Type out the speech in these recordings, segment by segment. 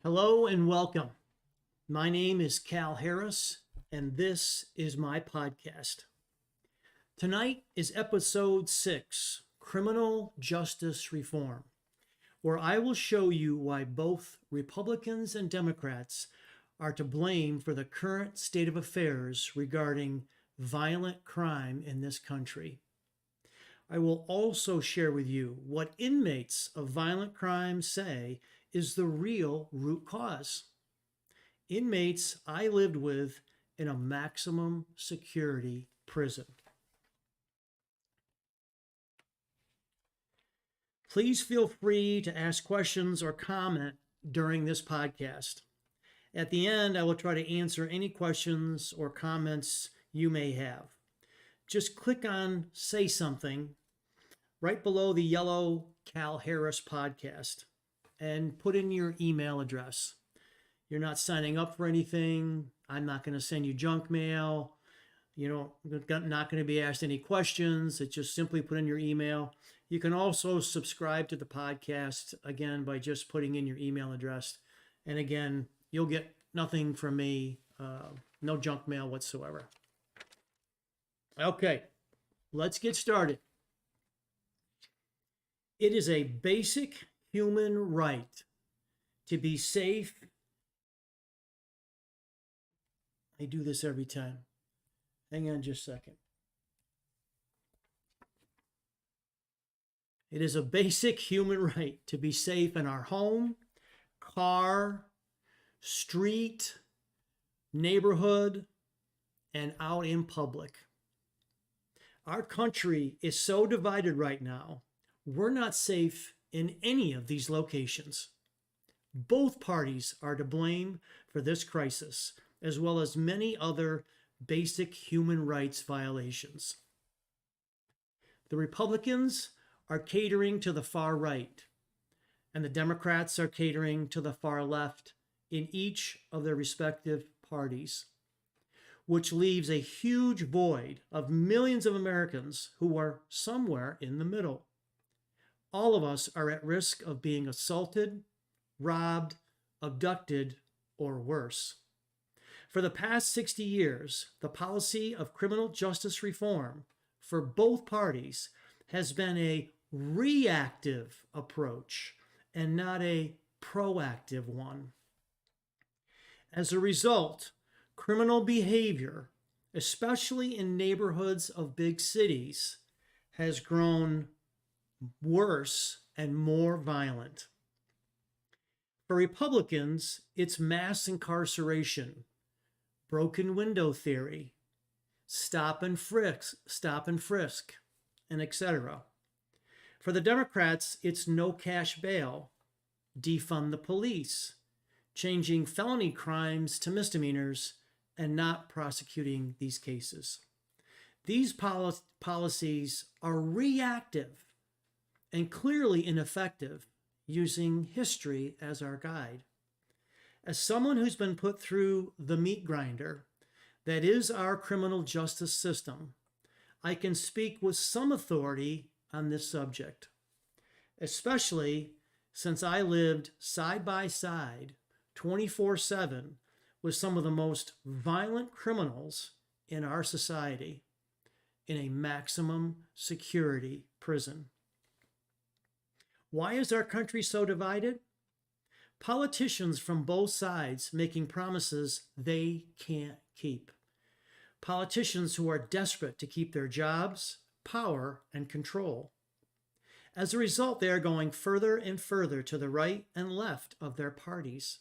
Hello and welcome. My name is Cal Harris, and this is my podcast. Tonight is episode 6, Criminal Justice Reform, where I will show you why both Republicans and Democrats are to blame for the current state of affairs regarding violent crime in this country. I will also share with you what inmates of violent crime say is the real root cause. Inmates I lived with in a maximum security prison. Please feel free to ask questions or comment during this podcast. At the end, I will try to answer any questions or comments you may have. Just click on Say Something right below the yellow Cal Harris podcast and put in your email address. You're not signing up for anything. I'm not going to send you junk mail. You're not going to be asked any questions. It's just simply put in your email. You can also subscribe to the podcast, again, by just putting in your email address. And again, you'll get nothing from me, no junk mail whatsoever. Okay, let's get started. It is a basic human right to be safe. I do this every time. Hang on just a second. It is a basic human right to be safe in our home, car, street, neighborhood, and out in public. Our country is so divided right now, we're not safe in any of these locations. Both parties are to blame for this crisis, as well as many other basic human rights violations. The Republicans are catering to the far right, and the Democrats are catering to the far left in each of their respective parties, which leaves a huge void of millions of Americans who are somewhere in the middle. All of us are at risk of being assaulted, robbed, abducted, or worse. For the past 60 years, the policy of criminal justice reform for both parties has been a reactive approach and not a proactive one. As a result, criminal behavior, especially in neighborhoods of big cities, has grown worse and more violent. For Republicans, it's mass incarceration, broken window theory, stop and frisk, and etc. For the Democrats, it's no cash bail, defund the police, changing felony crimes to misdemeanors, and not prosecuting these cases. These policies are reactive and clearly ineffective, using history as our guide. As someone who's been put through the meat grinder that is our criminal justice system, I can speak with some authority on this subject, especially since I lived side by side 24/7 with some of the most violent criminals in our society in a maximum security prison. Why is our country so divided? Politicians from both sides making promises they can't keep. Politicians who are desperate to keep their jobs, power, and control. As a result, they are going further and further to the right and left of their parties,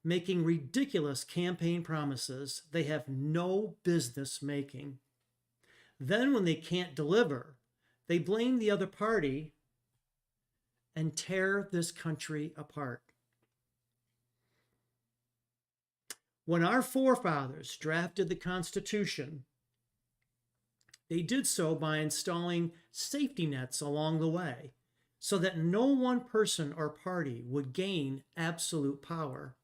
making ridiculous campaign promises they have no business making. Then, when they can't deliver, they blame the other party and tear this country apart. When our forefathers drafted the Constitution, they did so by installing safety nets along the way so that no one person or party would gain absolute power.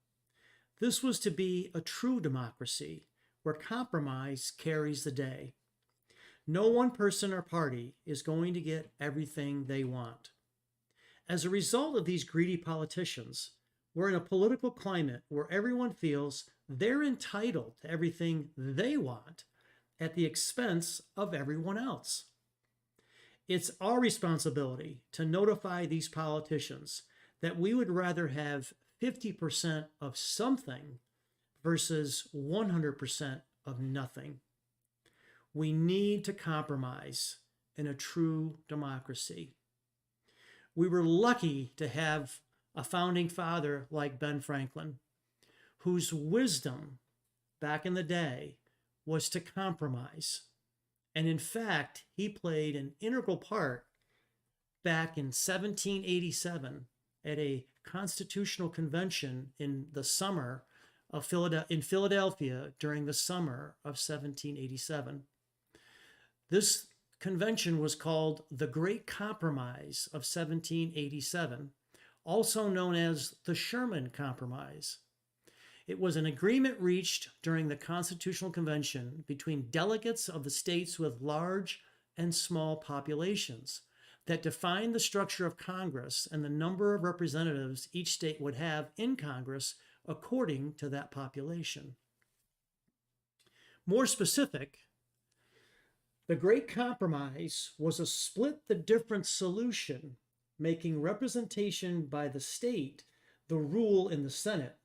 This was to be a true democracy where compromise carries the day. No one person or party is going to get everything they want. As a result of these greedy politicians, We're in a political climate where everyone feels they're entitled to everything they want at the expense of everyone else. It's our responsibility to notify these politicians that we would rather have 50% of something versus 100% of nothing. We need to compromise in a true democracy. We were lucky to have a founding father like Ben Franklin, whose wisdom back in the day was to compromise. And in fact, he played an integral part back in 1787 at a constitutional convention in the summer of Philadelphia during the summer of 1787. This convention was called the Great Compromise of 1787, also known as the Sherman Compromise. It was an agreement reached during the Constitutional Convention between delegates of the states with large and small populations that defined the structure of Congress and the number of representatives each state would have in Congress according to that population. More specific, the Great Compromise was a split the difference solution, making representation by the state the rule in the Senate,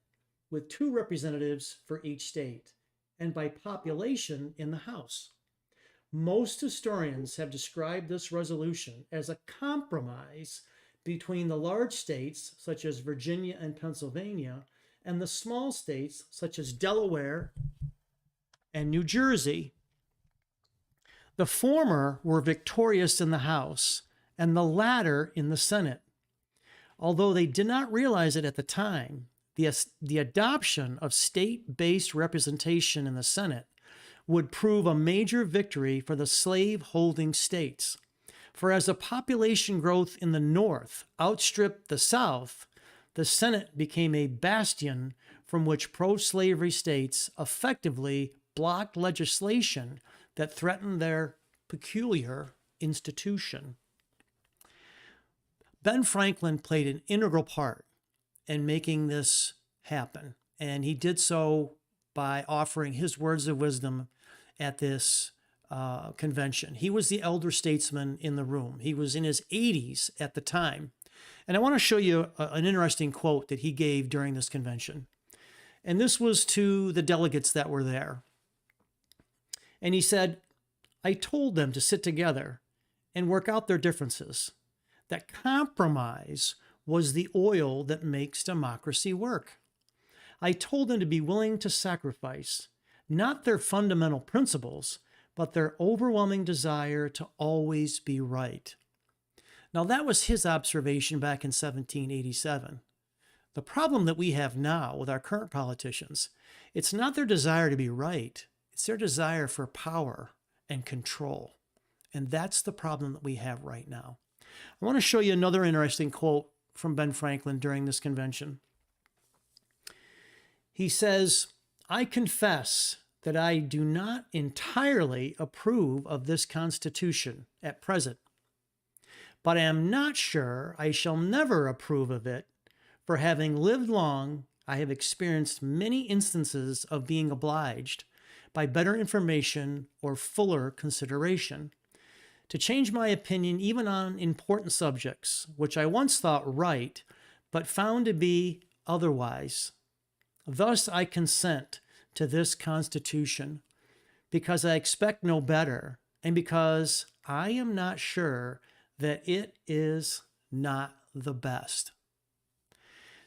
with 2 representatives for each state, and by population in the House. Most historians have described this resolution as a compromise between the large states, such as Virginia and Pennsylvania, and the small states, such as Delaware and New Jersey. The former were victorious in the House, and the latter in the Senate. Although they did not realize it at the time, the adoption of state-based representation in the Senate would prove a major victory for the slave-holding states. For as the population growth in the North outstripped the South, the Senate became a bastion from which pro-slavery states effectively blocked legislation that threatened their peculiar institution. Ben Franklin played an integral part in making this happen, and he did so by offering his words of wisdom at this convention. He was the elder statesman in the room. He was in his 80s at the time. And I want to show you an interesting quote that he gave during this convention. And this was to the delegates that were there. And he said, "I told them to sit together and work out their differences. That compromise was the oil that makes democracy work. I told them to be willing to sacrifice not their fundamental principles, but their overwhelming desire to always be right." Now, that was his observation back in 1787. The problem that we have now with our current politicians, it's not their desire to be right, it's their desire for power and control. And that's the problem that we have right now. I want to show you another interesting quote from Ben Franklin during this convention. He says, "I confess that I do not entirely approve of this Constitution at present, but I am not sure I shall never approve of it, for having lived long, I have experienced many instances of being obliged, by better information or fuller consideration, to change my opinion even on important subjects, which I once thought right, but found to be otherwise. Thus I consent to this Constitution, because I expect no better, and because I am not sure that it is not the best."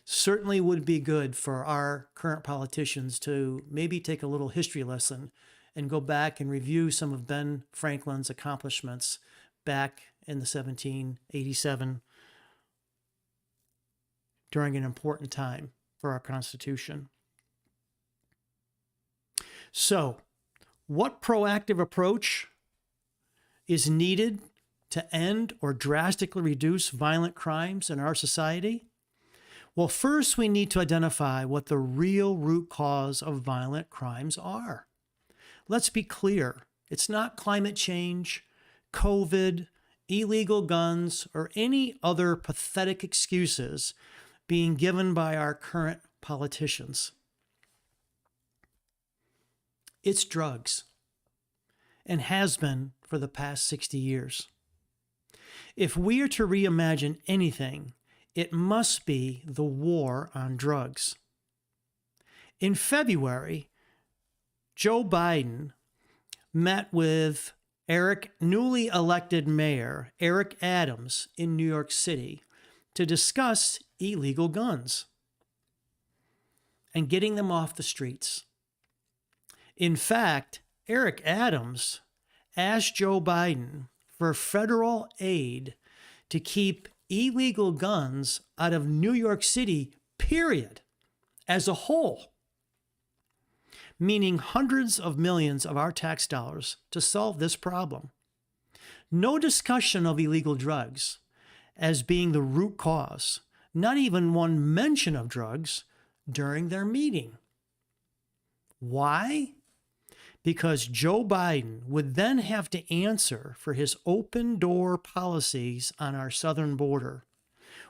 Certainly would be good for our current politicians to maybe take a little history lesson and go back and review some of Ben Franklin's accomplishments back in the 1787 during an important time for our Constitution. So, what proactive approach is needed to end or drastically reduce violent crimes in our society? Well, first, we need to identify what the real root cause of violent crimes are. Let's be clear. It's not climate change, COVID, illegal guns, or any other pathetic excuses being given by our current politicians. It's drugs, and has been for the past 60 years. If we are to reimagine anything, it must be the war on drugs. In February, Joe Biden met with newly elected Mayor Eric Adams in New York City to discuss illegal guns and getting them off the streets. In fact, Eric Adams asked Joe Biden for federal aid to keep illegal guns out of New York City, period, as a whole, meaning hundreds of millions of our tax dollars to solve this problem. No discussion of illegal drugs as being the root cause, not even one mention of drugs during their meeting. Why? Because Joe Biden would then have to answer for his open door policies on our southern border,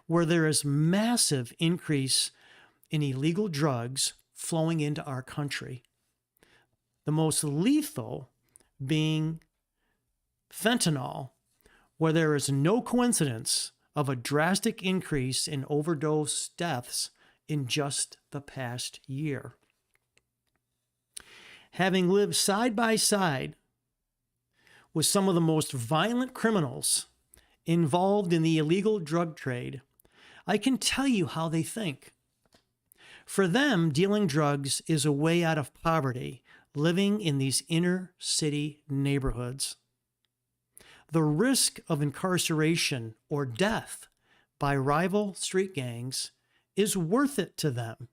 where there is massive increase in illegal drugs flowing into our country. The most lethal being fentanyl, where there is no coincidence of a drastic increase in overdose deaths in just the past year. Having lived side by side with some of the most violent criminals involved in the illegal drug trade, I can tell you how they think. For them, dealing drugs is a way out of poverty, living in these inner city neighborhoods. The risk of incarceration or death by rival street gangs is worth it to them.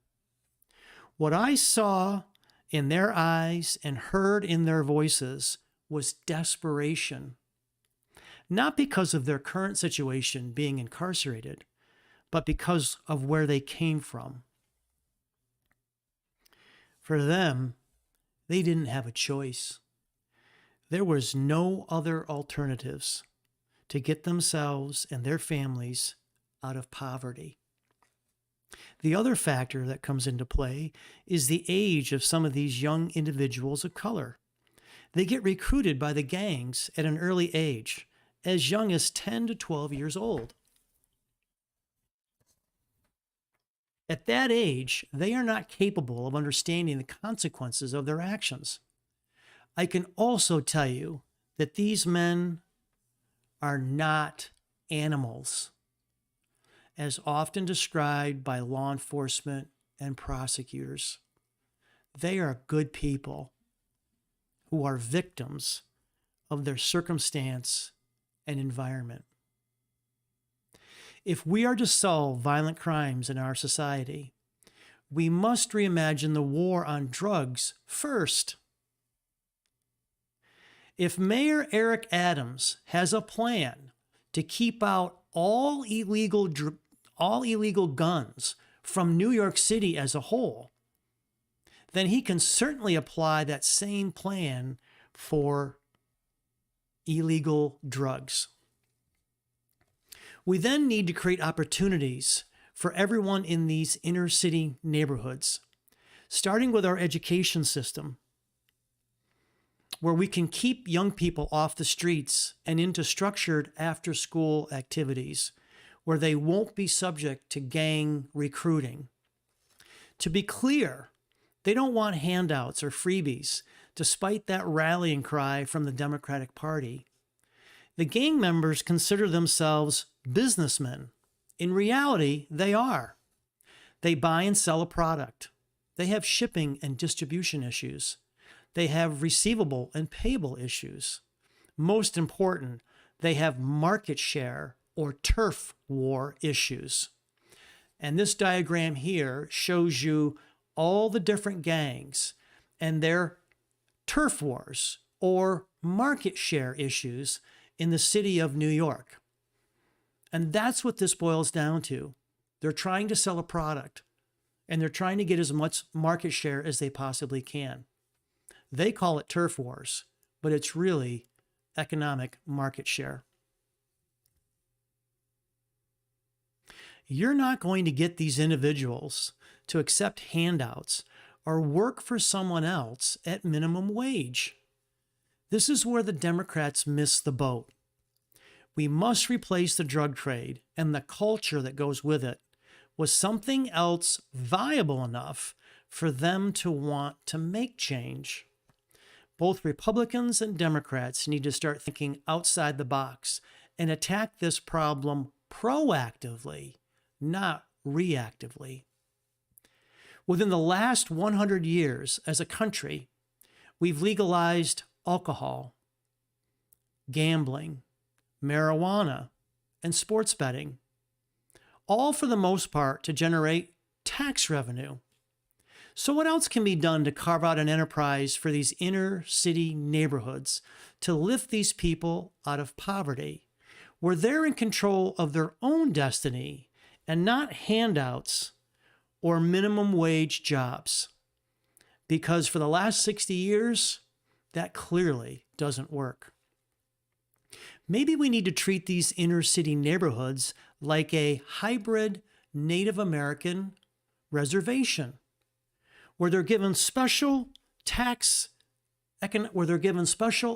What I saw in their eyes and heard in their voices was desperation. Not because of their current situation being incarcerated, but because of where they came from. For them, they didn't have a choice. There was no other alternatives to get themselves and their families out of poverty. The other factor that comes into play is the age of some of these young individuals of color. They get recruited by the gangs at an early age, as young as 10 to 12 years old. At that age, they are not capable of understanding the consequences of their actions. I can also tell you that these men are not animals, as often described by law enforcement and prosecutors. They are good people who are victims of their circumstance and environment. If we are to solve violent crimes in our society, we must reimagine the war on drugs first. If Mayor Eric Adams has a plan to keep out all illegal guns from New York City as a whole, then he can certainly apply that same plan for illegal drugs. We then need to create opportunities for everyone in these inner city neighborhoods, starting with our education system, where we can keep young people off the streets and into structured after-school activities where they won't be subject to gang recruiting. To be clear, they don't want handouts or freebies, despite that rallying cry from the Democratic Party. The gang members consider themselves businessmen. In reality, they are. They buy and sell a product. They have shipping and distribution issues. They have receivable and payable issues. Most important, they have market share or turf war issues. And this diagram here shows you all the different gangs and their turf wars or market share issues in the city of New York. And that's what this boils down to. They're trying to sell a product, and they're trying to get as much market share as they possibly can. They call it turf wars, but it's really economic market share. You're not going to get these individuals to accept handouts or work for someone else at minimum wage. This is where the Democrats miss the boat. We must replace the drug trade and the culture that goes with it with something else viable enough for them to want to make change. Both Republicans and Democrats need to start thinking outside the box and attack this problem proactively, not reactively. Within the last 100 years as a country, we've legalized alcohol, gambling, marijuana, and sports betting, all for the most part to generate tax revenue. So what else can be done to carve out an enterprise for these inner city neighborhoods to lift these people out of poverty, where they're in control of their own destiny and not handouts or minimum wage jobs? Because for the last 60 years, that clearly doesn't work. Maybe we need to treat these inner city neighborhoods like a hybrid Native American reservation, where they're given special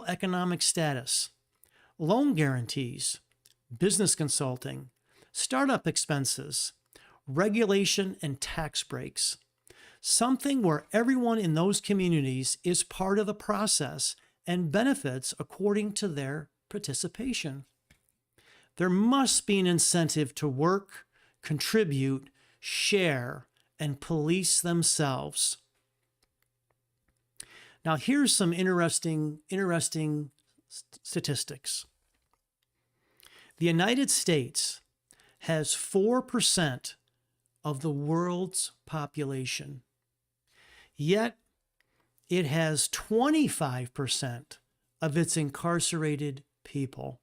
economic status, loan guarantees, business consulting, startup expenses, regulation, and tax breaks. Something where everyone in those communities is part of the process and benefits according to their participation. There must be an incentive to work, contribute, share, and police themselves. Now, here's some interesting statistics. The United States has 4% of the world's population, yet it has 25% of its incarcerated people.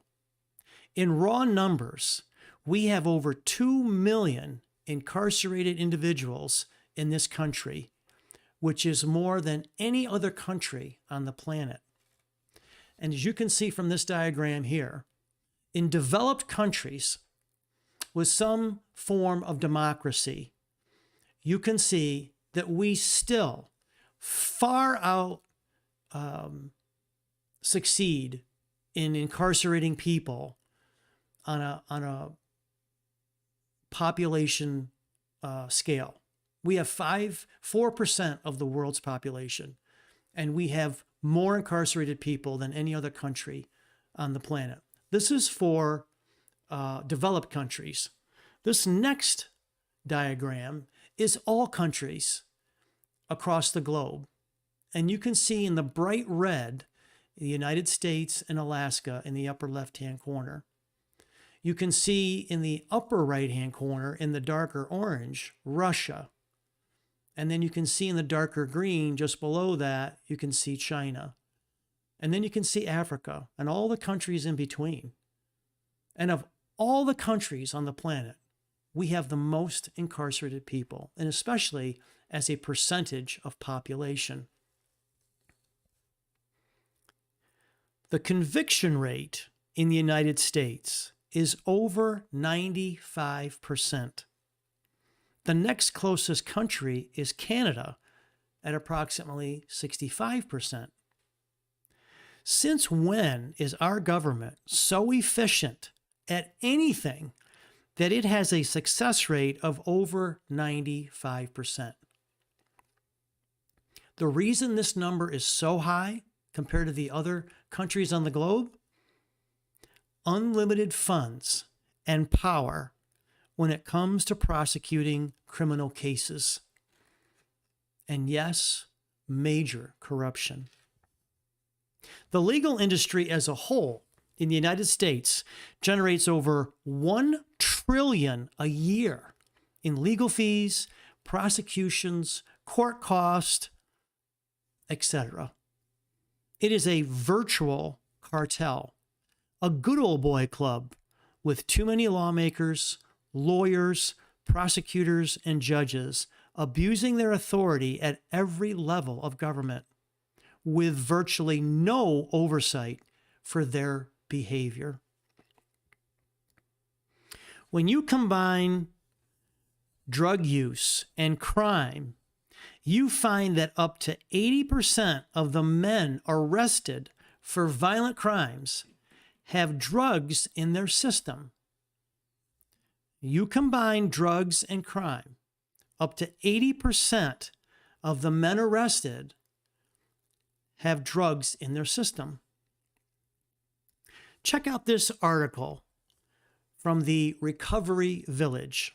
In raw numbers, we have over 2 million incarcerated individuals in this country, which is more than any other country on the planet. And as you can see from this diagram here, in developed countries with some form of democracy, you can see that we still far out succeed in incarcerating people on a population scale. We have 4% of the world's population, and we have more incarcerated people than any other country on the planet. This is for developed countries. This next diagram is all countries across the globe. And you can see in the bright red, the United States and Alaska in the upper left-hand corner. You can see in the upper right-hand corner, in the darker orange, Russia. And then you can see in the darker green, just below that, you can see China. And then you can see Africa and all the countries in between. And of all the countries on the planet, we have the most incarcerated people, and especially as a percentage of population. The conviction rate in the United States is over 95%. The next closest country is Canada at approximately 65%. Since when is our government so efficient at anything that it has a success rate of over 95%? The reason this number is so high compared to the other countries on the globe: unlimited funds and power when it comes to prosecuting criminal cases. And yes, major corruption. The legal industry as a whole in the United States generates over $1 trillion a year in legal fees, prosecutions, court costs, etc. It is a virtual cartel, a good old boy club with too many lawmakers, lawyers, prosecutors, and judges abusing their authority at every level of government, with virtually no oversight for their behavior. When you combine drug use, and crime, you find that up to 80% of the men arrested for violent crimes have drugs in their system. You combine drugs and crime, up to 80% of the men arrested have drugs in their system. Check out this article from the Recovery Village.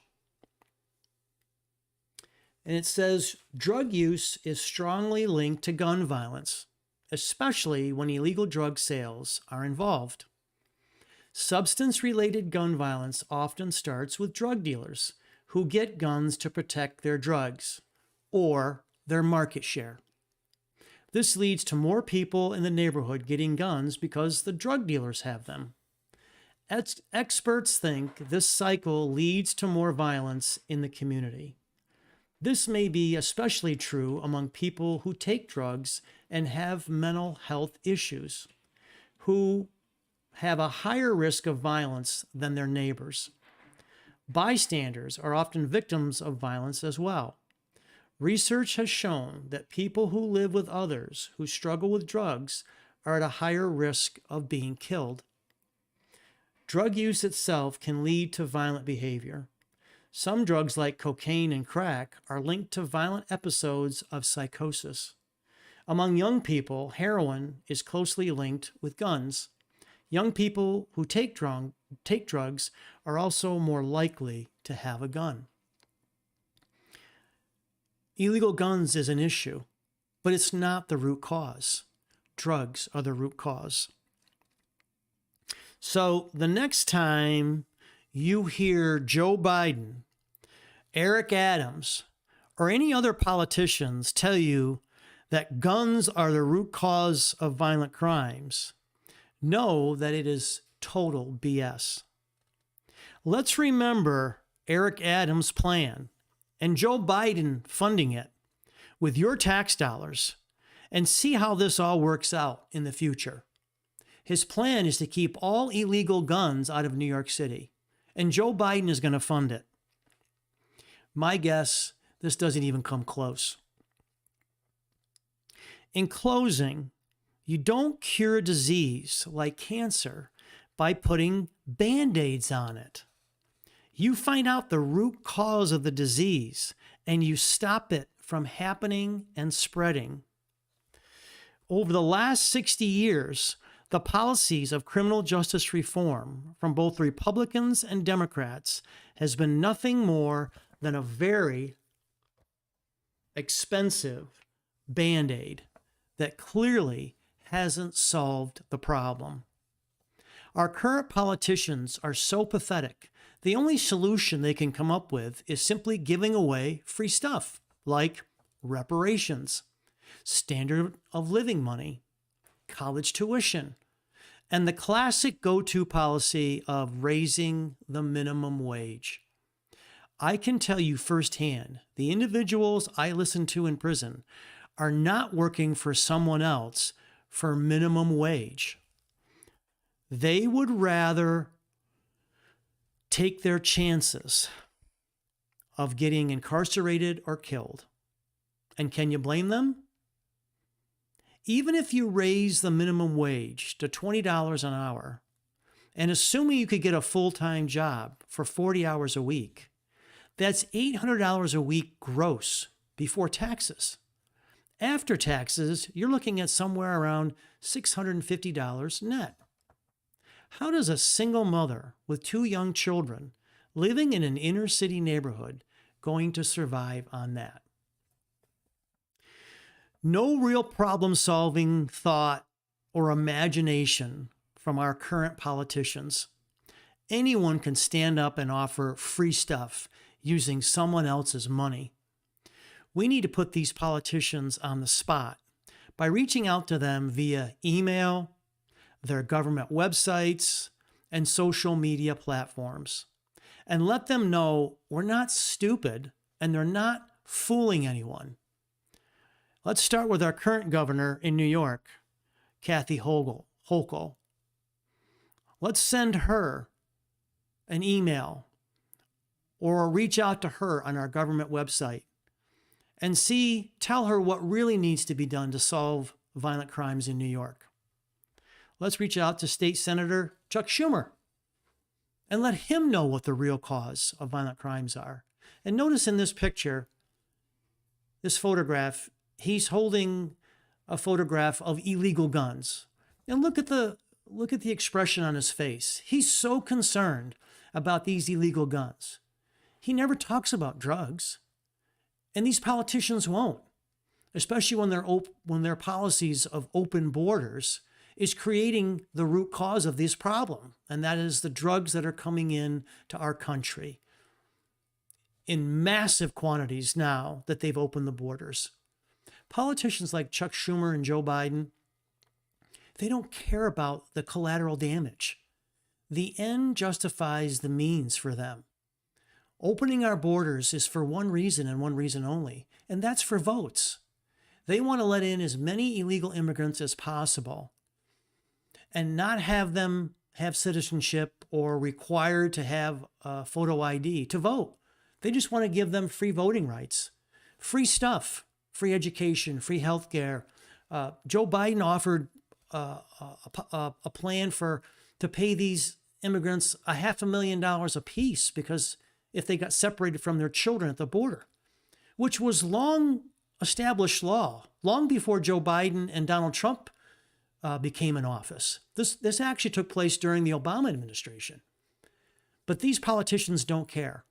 And it says, drug use is strongly linked to gun violence, especially when illegal drug sales are involved. Substance-related gun violence often starts with drug dealers who get guns to protect their drugs or their market share. This leads to more people in the neighborhood getting guns because the drug dealers have them. Experts think this cycle leads to more violence in the community. This may be especially true among people who take drugs and have mental health issues, who have a higher risk of violence than their neighbors. Bystanders are often victims of violence as well. Research has shown that people who live with others who struggle with drugs are at a higher risk of being killed. Drug use itself can lead to violent behavior. Some drugs like cocaine and crack are linked to violent episodes of psychosis. Among young people, heroin is closely linked with guns. Young people who take drugs are also more likely to have a gun. Illegal guns is an issue, but it's not the root cause. Drugs are the root cause. So the next time you hear Joe Biden, Eric Adams, or any other politicians tell you that guns are the root cause of violent crimes, know that it is total BS. Let's remember Eric Adams' plan and Joe Biden funding it with your tax dollars and see how this all works out in the future. His plan is to keep all illegal guns out of New York City, and Joe Biden is going to fund it. My guess, this doesn't even come close. In closing, you don't cure a disease like cancer by putting Band-Aids on it. You find out the root cause of the disease and you stop it from happening and spreading. Over the last 60 years, the policies of criminal justice reform from both Republicans and Democrats has been nothing more than a very expensive Band-Aid that clearly hasn't solved the problem. Our current politicians are so pathetic. The only solution they can come up with is simply giving away free stuff like reparations, standard of living money, college tuition, and the classic go-to policy of raising the minimum wage. I can tell you firsthand, the individuals I listen to in prison are not working for someone else for minimum wage. They would rather take their chances of getting incarcerated or killed. And can you blame them? Even if you raise the minimum wage to $20 an hour, and assuming you could get a full-time job for 40 hours a week, that's $800 a week gross before taxes. After taxes, you're looking at somewhere around $650 net. How does a single mother with 2 young children living in an inner city neighborhood going to survive on that? No real problem-solving thought or imagination from our current politicians. Anyone can stand up and offer free stuff using someone else's money. We need to put these politicians on the spot by reaching out to them via email, their government websites, and social media platforms, and let them know we're not stupid and they're not fooling anyone. Let's start with our current governor in New York, Kathy Hochul. Let's send her an email or reach out to her on our government website and tell her what really needs to be done to solve violent crimes in New York. Let's reach out to State Senator Chuck Schumer and let him know what the real cause of violent crimes are. And notice in this picture, this photograph, he's holding a photograph of illegal guns. And look at the expression on his face. He's so concerned about these illegal guns. He never talks about drugs. And these politicians won't, especially when their policies of open borders is creating the root cause of this problem, and that is the drugs that are coming in to our country in massive quantities now that they've opened the borders. Politicians like Chuck Schumer and Joe Biden, they don't care about the collateral damage. The end justifies the means for them. Opening our borders is for one reason and one reason only, and that's for votes. They want to let in as many illegal immigrants as possible and not have them have citizenship or required to have a photo ID to vote. They just want to give them free voting rights, free stuff, free education, free health care. Joe Biden offered a plan to pay these immigrants $500,000 apiece because if they got separated from their children at the border, which was long established law, long before Joe Biden and Donald Trump became in office. This actually took place during the Obama administration. But these politicians don't care.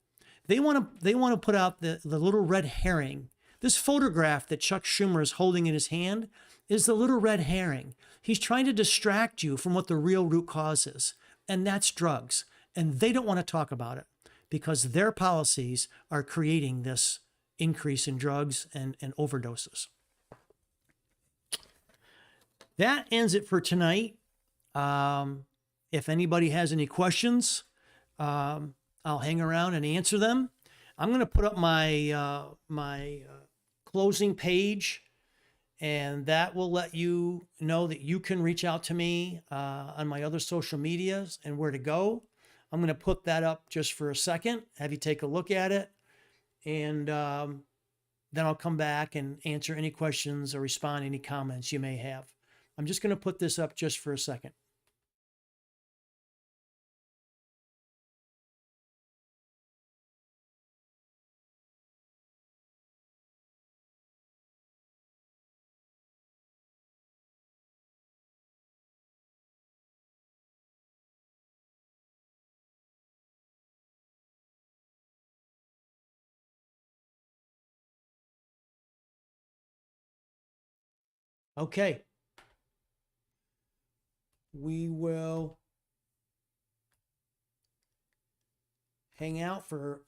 They want to put out the little red herring. This photograph that Chuck Schumer is holding in his hand is the little red herring. He's trying to distract you from what the real root cause is, and that's drugs. And they don't want to talk about it because their policies are creating this increase in drugs and overdoses. That ends it for tonight. If anybody has any questions, I'll hang around and answer them. I'm going to put up my closing page, and that will let you know that you can reach out to me on my other social medias and where to go. I'm going to put that up just for a second, have you take a look at it, and then I'll come back and answer any questions or respond to any comments you may have. I'm just going to put this up just for a second. Okay. We will hang out for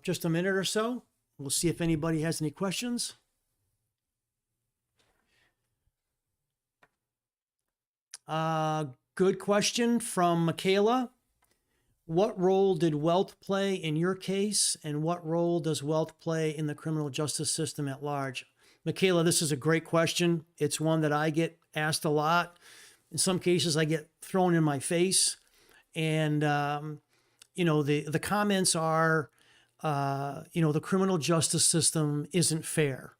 just a minute or so. We'll see if anybody has any questions. Good question from Michele. What role did wealth play in your case, and what role does wealth play in the criminal justice system at large? Michele, this is a great question. It's one that I get asked a lot. In some cases, I get thrown in my face. And, the comments are, the criminal justice system isn't fair.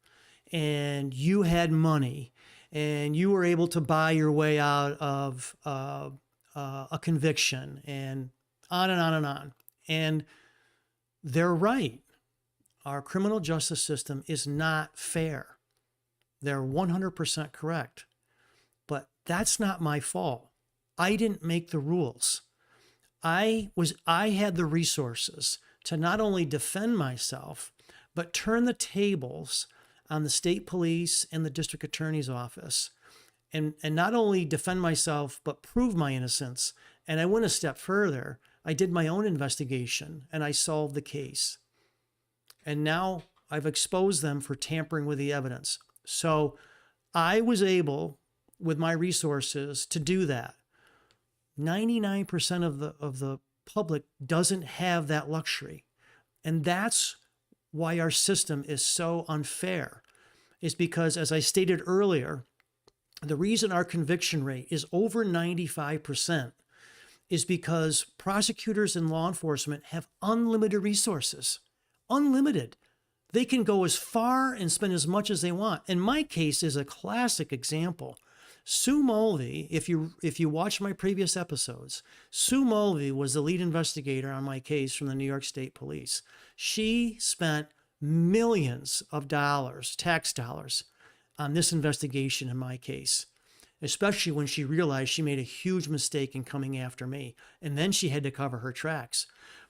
And you had money, and you were able to buy your way out of a conviction, and on and on and on. And they're right. Our criminal justice system is not fair. They're 100% correct. But that's not my fault. I didn't make the rules. I had the resources to not only defend myself, but turn the tables on the state police and the district attorney's office, and not only defend myself, but prove my innocence. And I went a step further. I did my own investigation and I solved the case. And now I've exposed them for tampering with the evidence. So I was able, with my resources, to do that. 99% of the public doesn't have that luxury. And that's why our system is so unfair, is because, as I stated earlier, the reason our conviction rate is over 95% is because prosecutors and law enforcement have unlimited resources. Unlimited. They can go as far and spend as much as they want. And my case is a classic example. Sue Mulvey, if you watch my previous episodes, Sue Mulvey was the lead investigator on my case from the New York State Police. She spent millions of dollars, tax dollars, on this investigation in my case, especially when she realized she made a huge mistake in coming after me. And then she had to cover her tracks.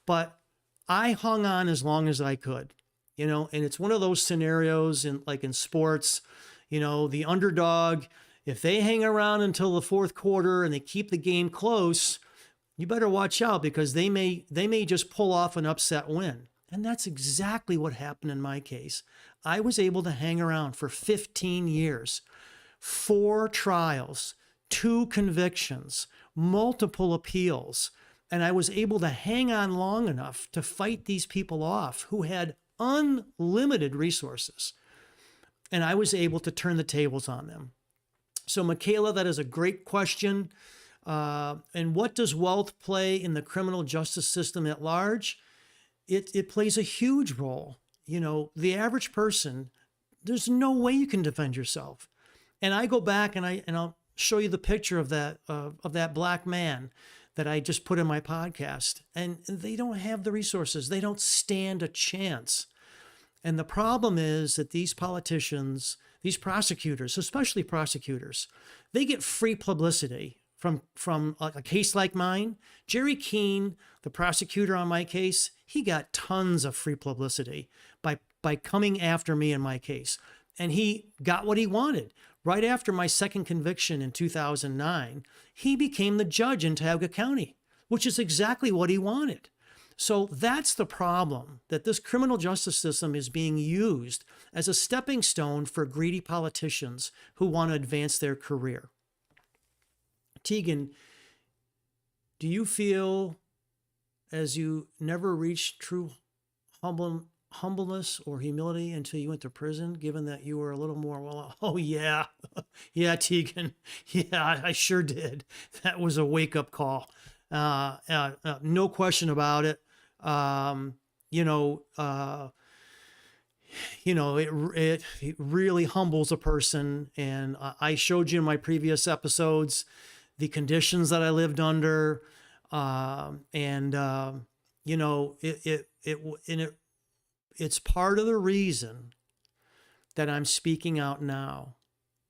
But I hung on as long as I could, and it's one of those scenarios like in sports, the underdog, if they hang around until the fourth quarter and they keep the game close, you better watch out because they may just pull off an upset win. And that's exactly what happened in my case. I was able to hang around for 15 years, 4 trials, 2 convictions, multiple appeals, and I was able to hang on long enough to fight these people off who had unlimited resources. And I was able to turn the tables on them. So, Michele, that is a great question. And what does wealth play in the criminal justice system at large? It plays a huge role. The average person, there's no way you can defend yourself. And I go back and I'll show you the picture of that black man that I just put in my podcast. And they don't have the resources. They don't stand a chance. And the problem is that these politicians, these prosecutors, especially prosecutors, they get free publicity from a case like mine. Jerry Keene, the prosecutor on my case, he got tons of free publicity by coming after me in my case. And he got what he wanted. Right after my second conviction in 2009, he became the judge in Tioga County, which is exactly what he wanted. So that's the problem, that this criminal justice system is being used as a stepping stone for greedy politicians who want to advance their career. Tegan, do you feel as you never reached true humbleness or humility until you went to prison, given that you were a little more, oh yeah, yeah, Tegan, yeah, I sure did. That was a wake-up call. No question about it. It really humbles a person. And I showed you in my previous episodes the conditions that I lived under. It's part of the reason that I'm speaking out now,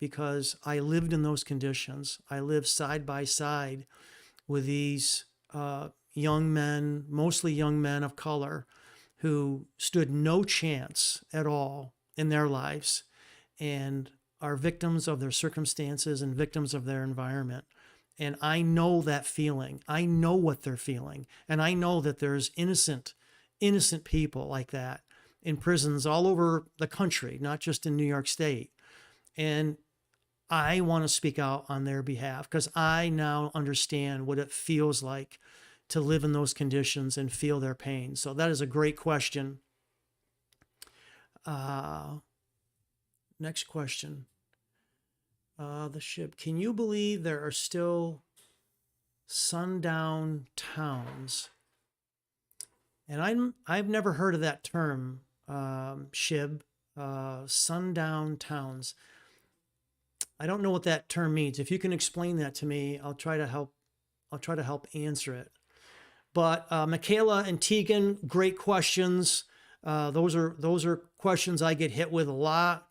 because I lived in those conditions. I lived side by side with these young men, mostly young men of color, who stood no chance at all in their lives and are victims of their circumstances and victims of their environment. And I know that feeling. I know what they're feeling. And I know that there's innocent people like that in prisons all over the country, not just in New York State. And I want to speak out on their behalf because I now understand what it feels like to live in those conditions and feel their pain. So that is a great question. Next question. The ship. Can you believe there are still sundown towns? And I've never heard of that term, Shib, sundown towns. I don't know what that term means. If you can explain that to me, I'll try to help answer it. But Michele and Tegan, great questions. Those are questions I get hit with a lot,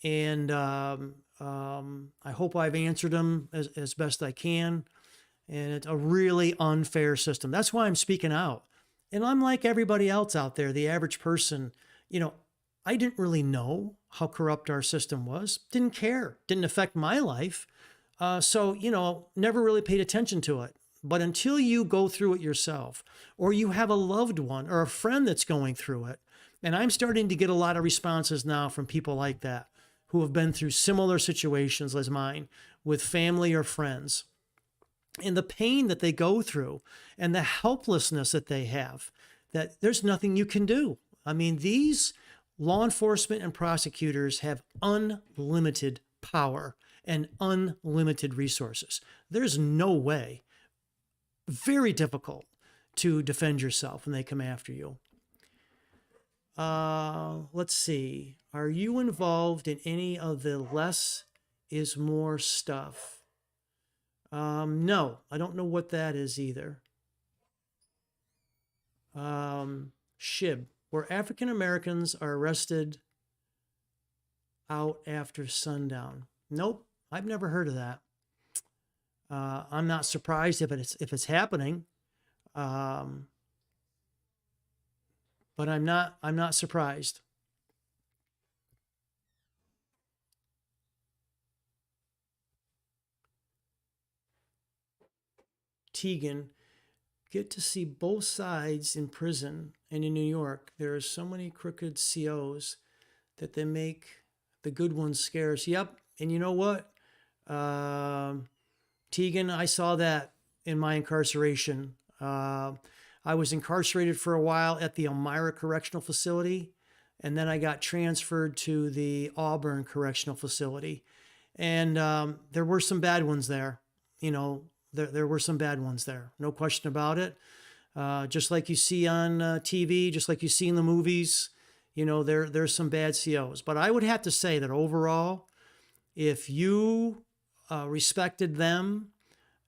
and I hope I've answered them as best I can. And it's a really unfair system. That's why I'm speaking out. And I'm like everybody else out there, the average person. I didn't really know how corrupt our system was. Didn't care. Didn't affect my life. So, never really paid attention to it. But until you go through it yourself, or you have a loved one or a friend that's going through it, and I'm starting to get a lot of responses now from people like that who have been through similar situations as mine with family or friends, and the pain that they go through and the helplessness that they have, that there's nothing you can do. I mean, these law enforcement and prosecutors have unlimited power and unlimited resources. There's no way very difficult to defend yourself when they come after you. Let's see. Are you involved in any of the less is more stuff? No, I don't know what that is either. SHIB, where African Americans are arrested out after sundown. Nope, I've never heard of that. I'm not surprised if it's happening, but I'm not surprised. Tegan, get to see both sides in prison and in New York. There are so many crooked COs that they make the good ones scarce. Yep, and you know what? Tegan, I saw that in my incarceration. I was incarcerated for a while at the Elmira Correctional Facility, and then I got transferred to the Auburn Correctional Facility. And there were some bad ones there. You know, there were some bad ones there. No question about it. Just like you see on TV, just like you see in the movies, you know, there's some bad COs. But I would have to say that overall, if you respected them,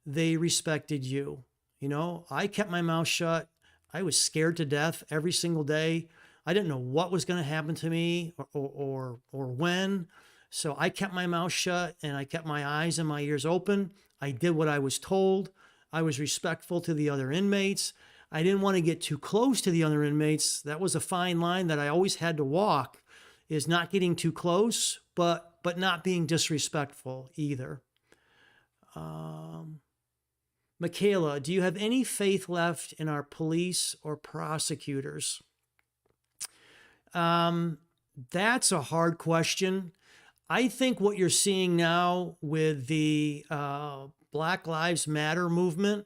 they respected you. You know, I kept my mouth shut. I was scared to death every single day. I didn't know what was going to happen to me or when. So I kept my mouth shut and I kept my eyes and my ears open. I did what I was told. I was respectful to the other inmates. I didn't want to get too close to the other inmates. That was a fine line that I always had to walk, is not getting too close, but not being disrespectful either. Michele, do you have any faith left in our police or prosecutors? That's a hard question. I think what you're seeing now with the Black Lives Matter movement,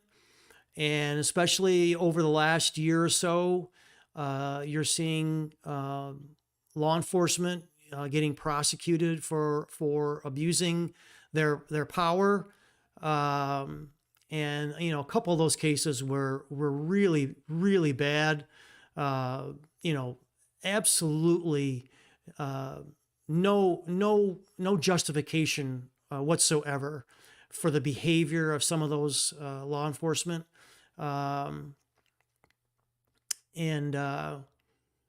and especially over the last year or so, you're seeing law enforcement getting prosecuted for abusing their power. And, you know, a couple of those cases were really, really bad. You know, absolutely no justification whatsoever for the behavior of some of those law enforcement.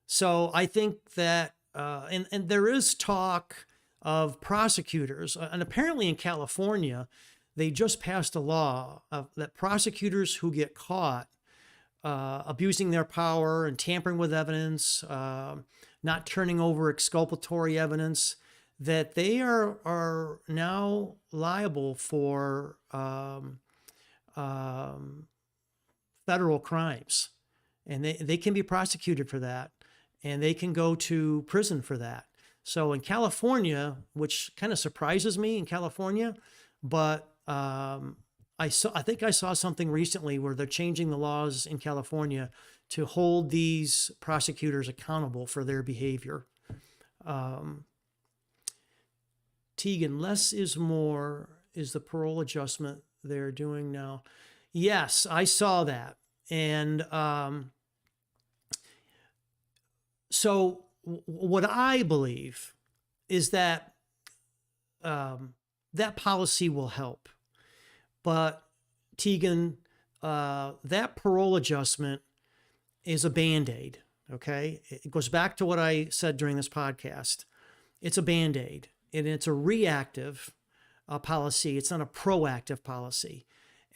So I think that, and there is talk of prosecutors, and apparently in California, they just passed a law that prosecutors who get caught abusing their power and tampering with evidence, not turning over exculpatory evidence, that they are now liable for federal crimes, and they can be prosecuted for that, and they can go to prison for that. So in California, which kind of surprises me in California, but I think I saw something recently where they're changing the laws in California to hold these prosecutors accountable for their behavior. Tegan, less is more is the parole adjustment they're doing now. Yes, I saw that. And so what I believe is that that policy will help. But Tegan, that parole adjustment is a Band-Aid, okay? It goes back to what I said during this podcast. It's a Band-Aid, and it's a reactive policy. It's not a proactive policy.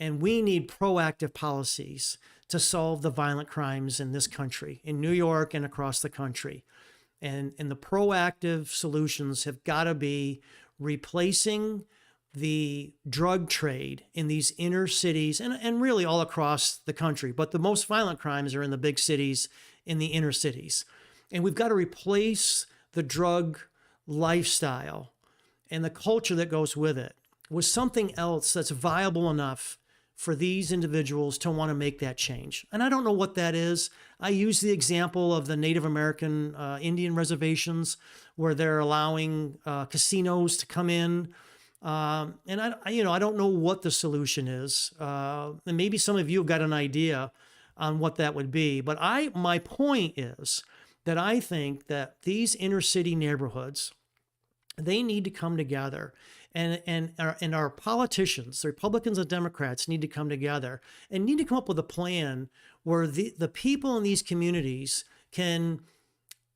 And we need proactive policies to solve the violent crimes in this country, in New York and across the country. And the proactive solutions have got to be replacing the drug trade in these inner cities and really all across the country. But the most violent crimes are in the big cities, in the inner cities. And we've got to replace the drug lifestyle and the culture that goes with it with something else that's viable enough for these individuals to want to make that change. And I don't know what that is. I use the example of the Native American Indian reservations where they're allowing casinos to come in And I don't know what the solution is. And maybe some of you have got an idea on what that would be. But my point is that I think that these inner city neighborhoods, they need to come together. And our politicians, the Republicans and Democrats, need to come together and need to come up with a plan where the people in these communities can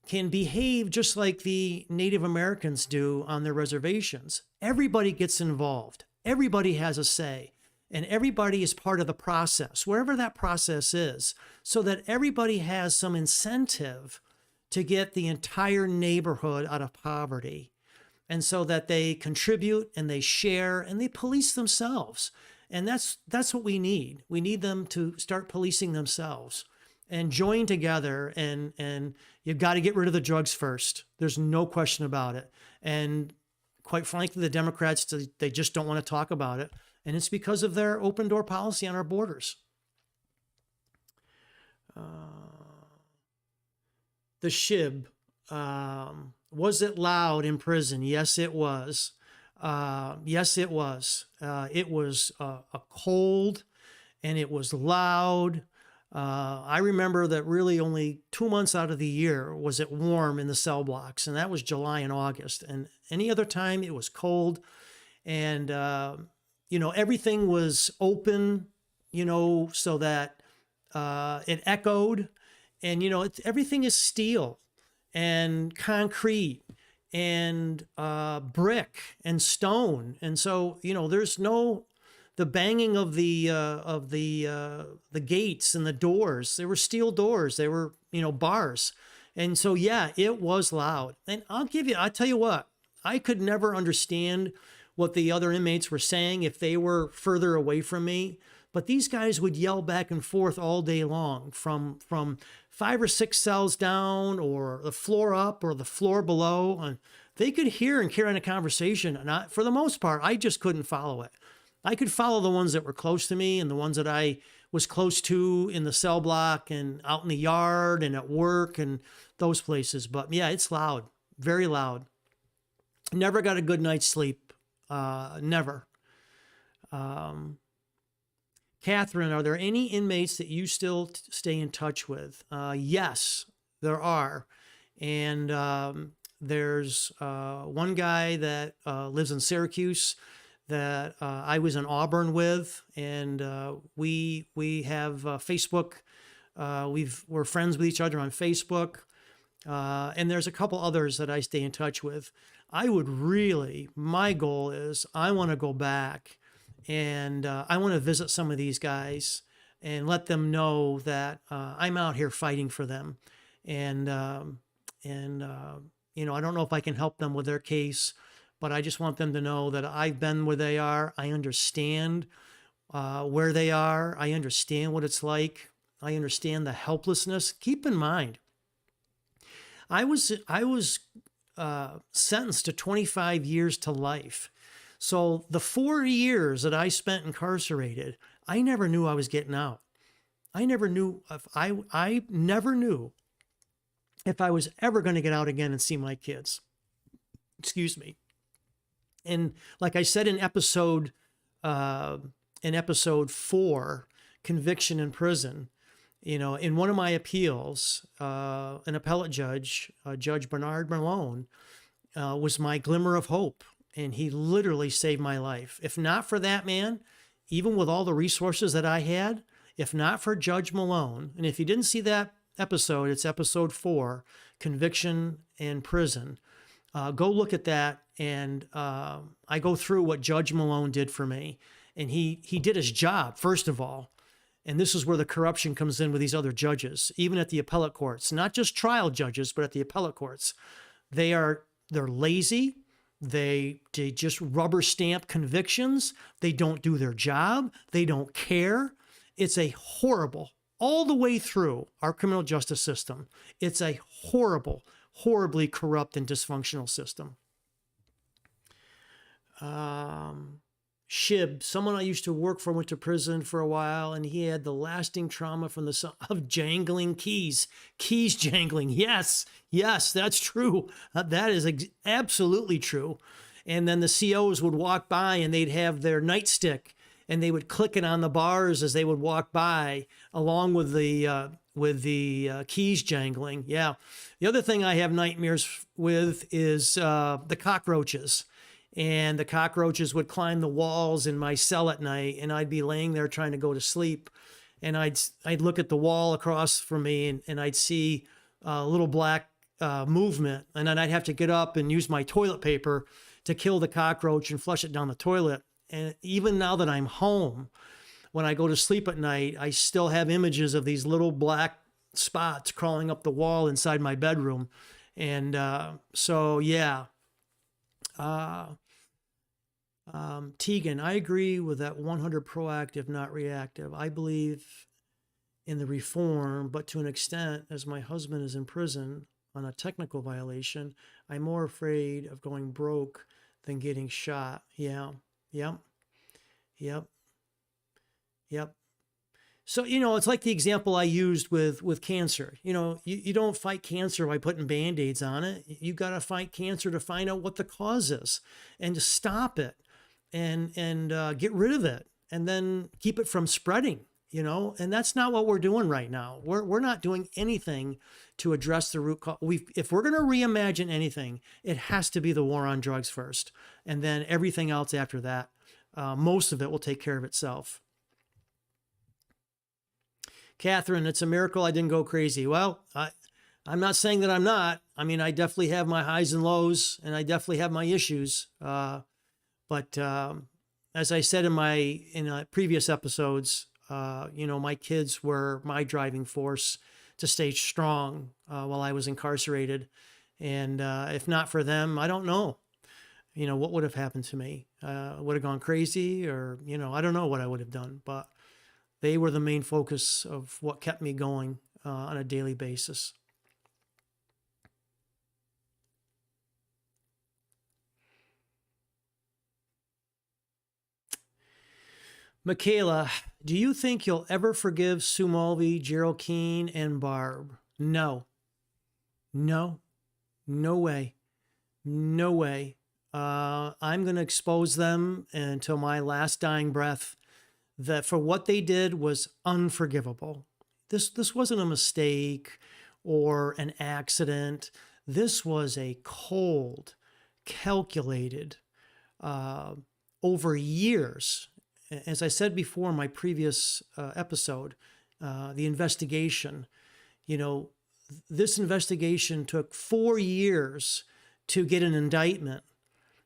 behave just like the Native Americans do on their reservations. Everybody gets involved. Everybody has a say. And everybody is part of the process, wherever that process is, so that everybody has some incentive to get the entire neighborhood out of poverty. And so that they contribute and they share and they police themselves. And that's what we need. We need them to start policing themselves and join together. And you've got to get rid of the drugs first. There's no question about it. And quite frankly, the Democrats, they just don't want to talk about it. And it's because of their open door policy on our borders. The SHIB, was it loud in prison? Yes, it was. Yes, it was. It was a cold and it was loud. I remember that really only 2 months out of the year was it warm in the cell blocks, and that was July and August. And any other time it was cold. And, everything was open, so that it echoed. And, everything is steel and concrete and brick and stone. And so, there's no the banging of the gates and the doors. They were steel doors. They were, bars. And so, yeah, it was loud. And I'll tell you what, I could never understand what the other inmates were saying if they were further away from me. But these guys would yell back and forth all day long from 5 or 6 cells down or the floor up or the floor below. And they could hear and carry on a conversation. And for the most part, I just couldn't follow it. I could follow the ones that were close to me and the ones that I was close to in the cell block and out in the yard and at work and those places. But yeah, it's loud, very loud. Never got a good night's sleep. Never. Catherine, are there any inmates that you still stay in touch with? Yes, there are. And there's one guy that lives in Syracuse that I was in Auburn with, and we have Facebook. We're friends with each other on Facebook. And there's a couple others that I stay in touch with. My goal is I want to go back and I want to visit some of these guys and let them know that I'm out here fighting for them. And I don't know if I can help them with their case, but I just want them to know that I've been where they are. I understand where they are. I understand what it's like. I understand the helplessness. Keep in mind, I was sentenced to 25 years to life. So the 4 years that I spent incarcerated, I never knew I was getting out. I never knew if I never knew if I was ever going to get out again and see my kids. Excuse me. And like I said in episode 4, Conviction in Prison, in one of my appeals, an appellate judge, Judge Bernard Malone, was my glimmer of hope. And he literally saved my life. If not for that man, even with all the resources that I had, if not for Judge Malone, and if you didn't see that episode, it's episode 4, Conviction in Prison. Go look at that. And I go through what Judge Malone did for me. And he did his job, first of all. And this is where the corruption comes in with these other judges, even at the appellate courts, not just trial judges, but at the appellate courts. They're lazy. They just rubber stamp convictions. They don't do their job. They don't care. It's a horrible, all the way through our criminal justice system. It's a horrible, horribly corrupt and dysfunctional system. Shib, someone I used to work for, went to prison for a while, and he had the lasting trauma from of jangling keys jangling. Yes, that's true. That is absolutely true. And then the COs would walk by and they'd have their nightstick and they would click it on the bars as they would walk by, along with the keys jangling. Yeah. The other thing I have nightmares with is the cockroaches. And the cockroaches would climb the walls in my cell at night, and I'd be laying there trying to go to sleep, and I'd look at the wall across from me, and I'd see a little black movement, and then I'd have to get up and use my toilet paper to kill the cockroach and flush it down the toilet. And even now that I'm home, when I go to sleep at night, I still have images of these little black spots crawling up the wall inside my bedroom. And so, yeah. Tegan, I agree with that 100 proactive, not reactive. I believe in the reform, but to an extent, as my husband is in prison on a technical violation, I'm more afraid of going broke than getting shot. Yeah. Yep. Yep. Yep. So, it's like the example I used with cancer. You don't fight cancer by putting Band-Aids on it. You got to fight cancer to find out what the cause is and to stop it and get rid of it and then keep it from spreading, and that's not what we're doing right now. We're not doing anything to address the root cause. If we're going to reimagine anything, it has to be the war on drugs first, and then everything else after that. Most of it will take care of itself. Catherine, it's a miracle I didn't go crazy. Well, I'm not saying that I'm not. I mean, I definitely have my highs and lows, and I definitely have my issues. But as I said in previous episodes, my kids were my driving force to stay strong while I was incarcerated. And if not for them, I don't know, what would have happened to me. Would have gone crazy, or, I don't know what I would have done. But they were the main focus of what kept me going on a daily basis. Michaela, do you think you'll ever forgive Sue Mulvey, Gerald Keane, and Barb? No. No. No way. No way. I'm going to expose them until my last dying breath, that for what they did was unforgivable. This wasn't a mistake or an accident. This was a cold, calculated, over years. As I said before in my previous episode, the investigation, this investigation took 4 years to get an indictment,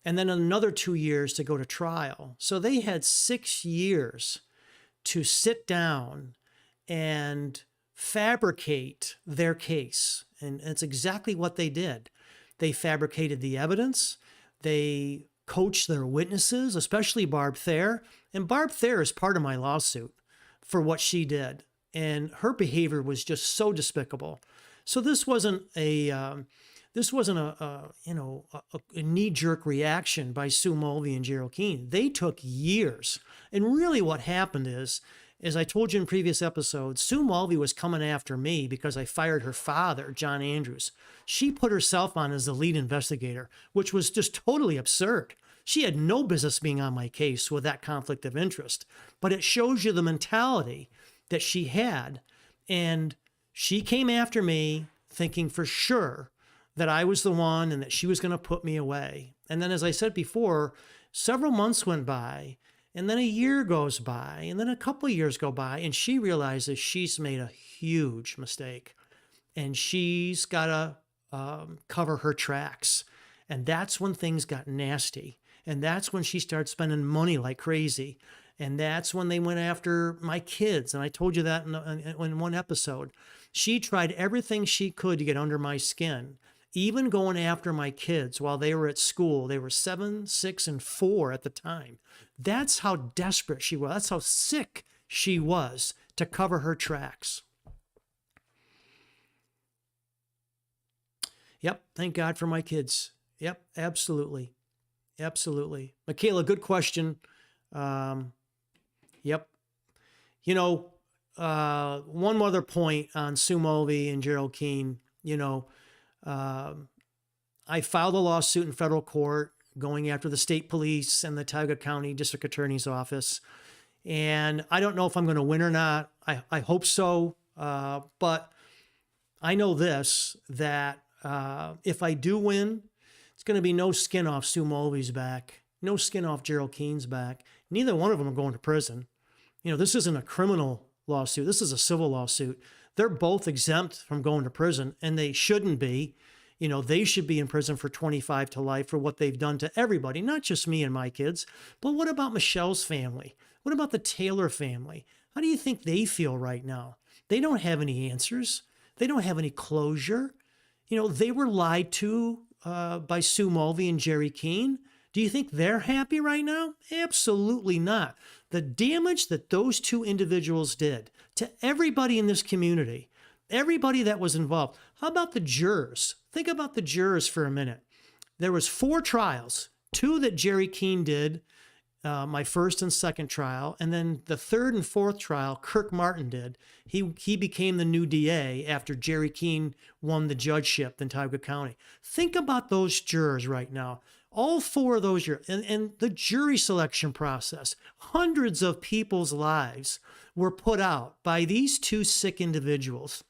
and then another 2 years to go to trial. So they had 6 years to sit down and fabricate their case. And it's exactly what they did. They fabricated the evidence. They coached their witnesses, especially Barb Thayer. And Barb Thayer is part of my lawsuit for what she did. And her behavior was just so despicable. So this wasn't a knee-jerk reaction by Sue Mulvey and Gerald Keane. They took years. And really what happened is, as I told you in previous episodes, Sue Mulvey was coming after me because I fired her father, John Andrews. She put herself on as the lead investigator, which was just totally absurd. She had no business being on my case with that conflict of interest. But it shows you the mentality that she had. And she came after me thinking for sure that I was the one and that she was going to put me away. And then, as I said before, several months went by, and then a year goes by, and then a couple of years go by, and she realizes she's made a huge mistake, and she's got to cover her tracks. And that's when things got nasty. And that's when she started spending money like crazy. And that's when they went after my kids. And I told you that in one episode. She tried everything she could to get under my skin, even going after my kids while they were at school. They were 7, 6, and 4 at the time. That's how desperate she was. That's how sick she was to cover her tracks. Yep, thank God for my kids. Yep, absolutely. Absolutely. Michaela, good question. Yep. One other point on Sue Mulvey and Gerald Keane. I filed a lawsuit in federal court going after the state police and the Tioga County District Attorney's Office. And I don't know if I'm going to win or not. I hope so. But I know this, that if I do win, it's going to be no skin off Sue Mulvey's back, no skin off Gerald Keene's back. Neither one of them are going to prison. This isn't a criminal lawsuit. This is a civil lawsuit. They're both exempt from going to prison, and they shouldn't be. They should be in prison for 25 to life for what they've done to everybody, not just me and my kids. But what about Michelle's family? What about the Taylor family? How do you think they feel right now? They don't have any answers. They don't have any closure. They were lied to by Sue Mulvey and Jerry Keene. Do you think they're happy right now? Absolutely not. The damage that those two individuals did to everybody in this community, everybody that was involved. How about the jurors? Think about the jurors for a minute. There was 4 trials, 2 that Jerry Keene did, my first and second trial, and then the third and fourth trial, Kirk Martin did. He became the new DA after Jerry Keene won the judgeship in Tioga County. Think about those jurors right now. All 4 of those jurors, and the jury selection process, hundreds of people's lives were put out by these 2 sick individuals.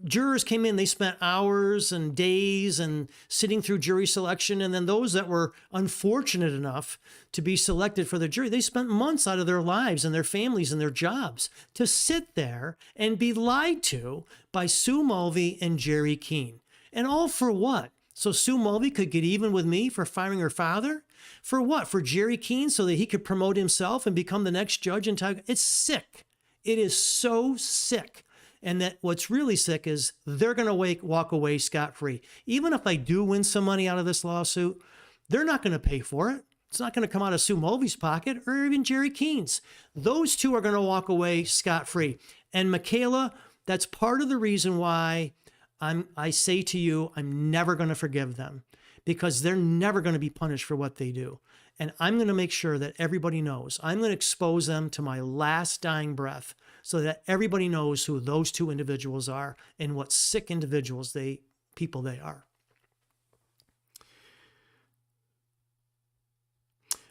Jurors came in, they spent hours and days and sitting through jury selection. And then those that were unfortunate enough to be selected for the jury, they spent months out of their lives and their families and their jobs to sit there and be lied to by Sue Mulvey and Jerry Keene. And all for what? So Sue Mulvey could get even with me for firing her father? For what? For Jerry Keene so that he could promote himself and become the next judge in Tioga? It's sick. It is so sick. And that what's really sick is they're going to walk away scot-free. Even if I do win some money out of this lawsuit, they're not going to pay for it. It's not going to come out of Sue Mulvey's pocket or even Jerry Keene's. Those 2 are going to walk away scot-free. And Michele, that's part of the reason why I say to you, I'm never going to forgive them, because they're never going to be punished for what they do. And I'm going to make sure that everybody knows. I'm going to expose them to my last dying breath so that everybody knows who those 2 individuals are and what sick individuals people they are.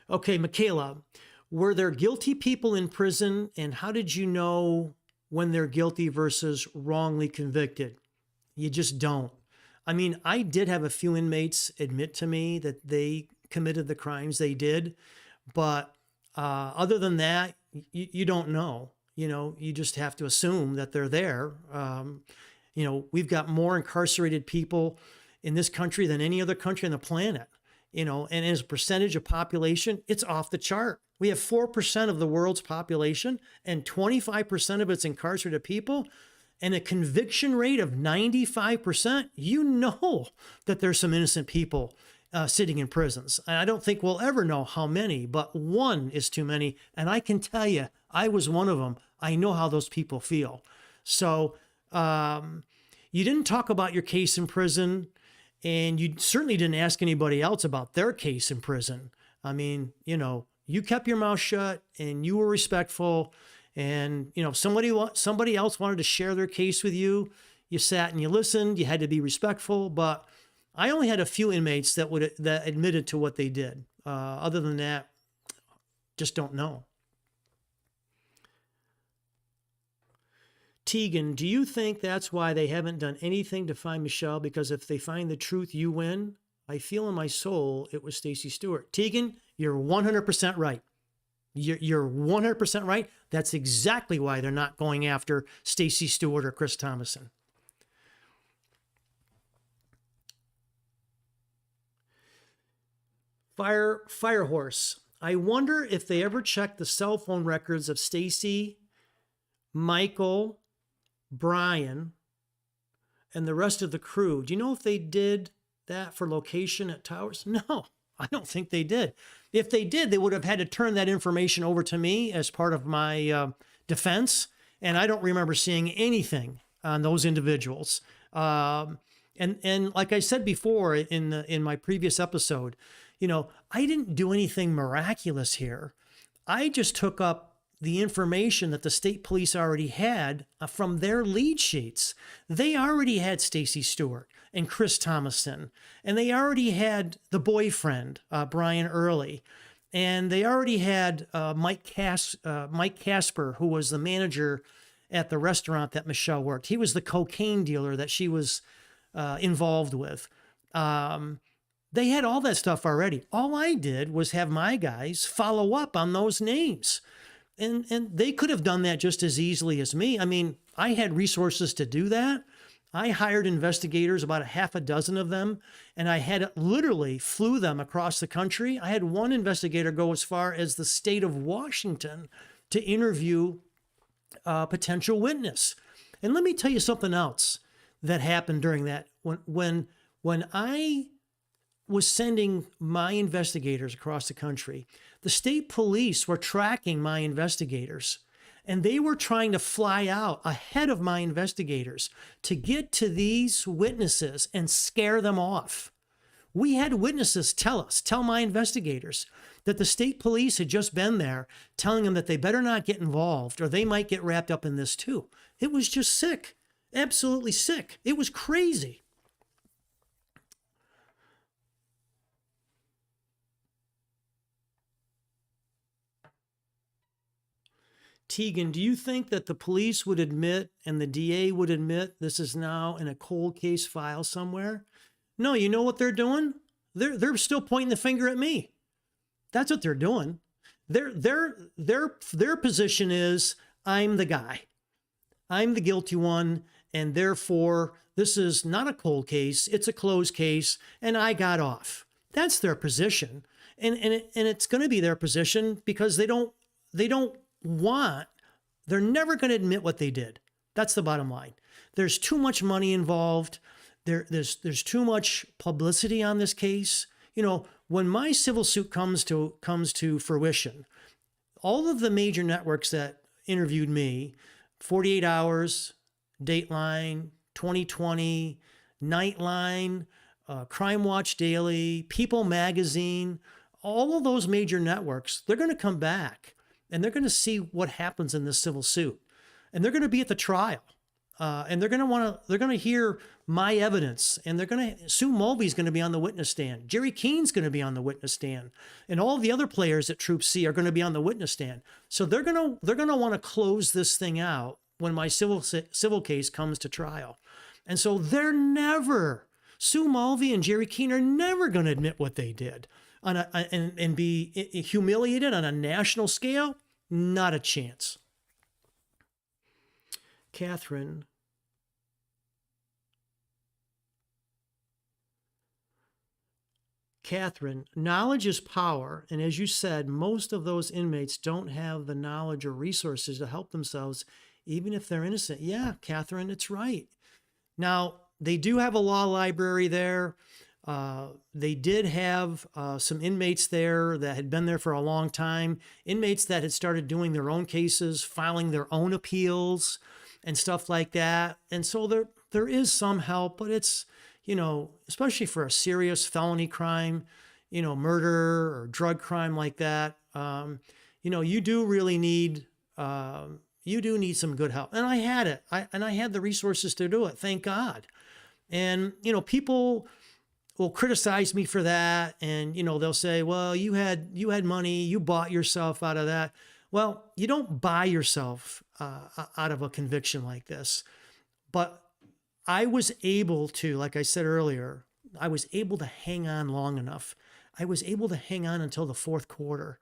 Okay, Michele, were there guilty people in prison, and how did you know when they're guilty versus wrongly convicted? You just don't. I mean, I did have a few inmates admit to me that they committed the crimes they did, but other than that, you don't know. You just have to assume that they're there. We've got more incarcerated people in this country than any other country on the planet. And as a percentage of population, it's off the chart. We have 4% of the world's population, and 25% of it's incarcerated people, and a conviction rate of 95%. You know that there's some innocent people sitting in prisons. I don't think we'll ever know how many, but 1 is too many. And I can tell you, I was one of them. I know how those people feel. So you didn't talk about your case in prison, and you certainly didn't ask anybody else about their case in prison. I mean, you kept your mouth shut and you were respectful. And, somebody else wanted to share their case with you. You sat and you listened. You had to be respectful. But I only had a few inmates that admitted to what they did. Other than that, just don't know. Tegan, do you think that's why they haven't done anything to find Michele? Because if they find the truth, you win. I feel in my soul it was Stacey Stewart. Tegan, you're 100% right. You're 100% right. That's exactly why they're not going after Stacey Stewart or Chris Thomason. Firehorse. I wonder if they ever checked the cell phone records of Stacey, Michael, Brian, and the rest of the crew. Do you know if they did that for location at Towers? No, I don't think they did. If they did, they would have had to turn that information over to me as part of my defense. And I don't remember seeing anything on those individuals. And like I said before in my previous episode, I didn't do anything miraculous here. I just took up the information that the state police already had from their lead sheets. They already had Stacey Stewart and Chris Thomason, and they already had the boyfriend, Brian Early, and they already had Mike Casper, who was the manager at the restaurant that Michele worked. He was the cocaine dealer that she was involved with. They had all that stuff already. All I did was have my guys follow up on those names. And they could have done that just as easily as me. I mean, I had resources to do that. I hired investigators, about a half a dozen of them, and I had literally flew them across the country. I had one investigator go as far as the state of Washington to interview a potential witness. And let me tell you something else that happened during that. When I was sending my investigators across the country, the state police were tracking my investigators, and they were trying to fly out ahead of my investigators to get to these witnesses and scare them off. We had witnesses tell my investigators that the state police had just been there telling them that they better not get involved or they might get wrapped up in this too. It was just sick, absolutely sick. It was crazy. Tegan, do you think that the police would admit and the DA would admit this is now in a cold case file somewhere? No, you know what they're doing? They're still pointing the finger at me. That's what they're doing. Their position is I'm the guy. I'm the guilty one, and therefore this is not a cold case, it's a closed case, and I got off. That's their position. And it's going to be their position because they're never going to admit what they did. That's the bottom line. There's too much money involved. There's too much publicity on this case. You know, when my civil suit comes to fruition, all of the major networks that interviewed me, 48 Hours, Dateline, 2020, Nightline, Crime Watch Daily, People Magazine, all of those major networks, they're going to come back and they're going to see what happens in this civil suit. And they're going to be at the trial. And they're going to hear my evidence, and Sue Mulvey's going to be on the witness stand. Jerry Keene's going to be on the witness stand, and all the other players at Troop C are going to be on the witness stand. So they're going to want to close this thing out when my civil case comes to trial. And so Sue Mulvey and Jerry Keene are never going to admit what they did and be humiliated on a national scale. Not a chance. Catherine. Knowledge is power. And as you said, most of those inmates don't have the knowledge or resources to help themselves, even if they're innocent. Yeah, Catherine, it's right. Now, they do have a law library there. They did have some inmates there that had been there for a long time, inmates that had started doing their own cases, filing their own appeals and stuff like that. And so there is some help, but it's, especially for a serious felony crime, murder or drug crime like that, you do really need, some good help. And I had it. I had the resources to do it. Thank God. And, people will criticize me for that. And, they'll say, well, you had money, you bought yourself out of that. Well, you don't buy yourself out of a conviction like this. But I was able to, like I said earlier, I was able to hang on long enough. I was able to hang on until the fourth quarter,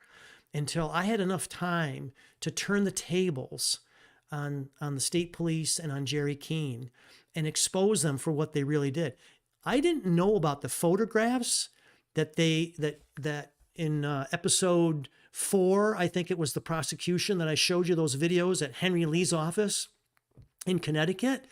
until I had enough time to turn the tables on the state police and on Jerry Keene and expose them for what they really did. I didn't know about the photographs that in episode 4, I think it was the prosecution that I showed you those videos at Henry Lee's office in Connecticut.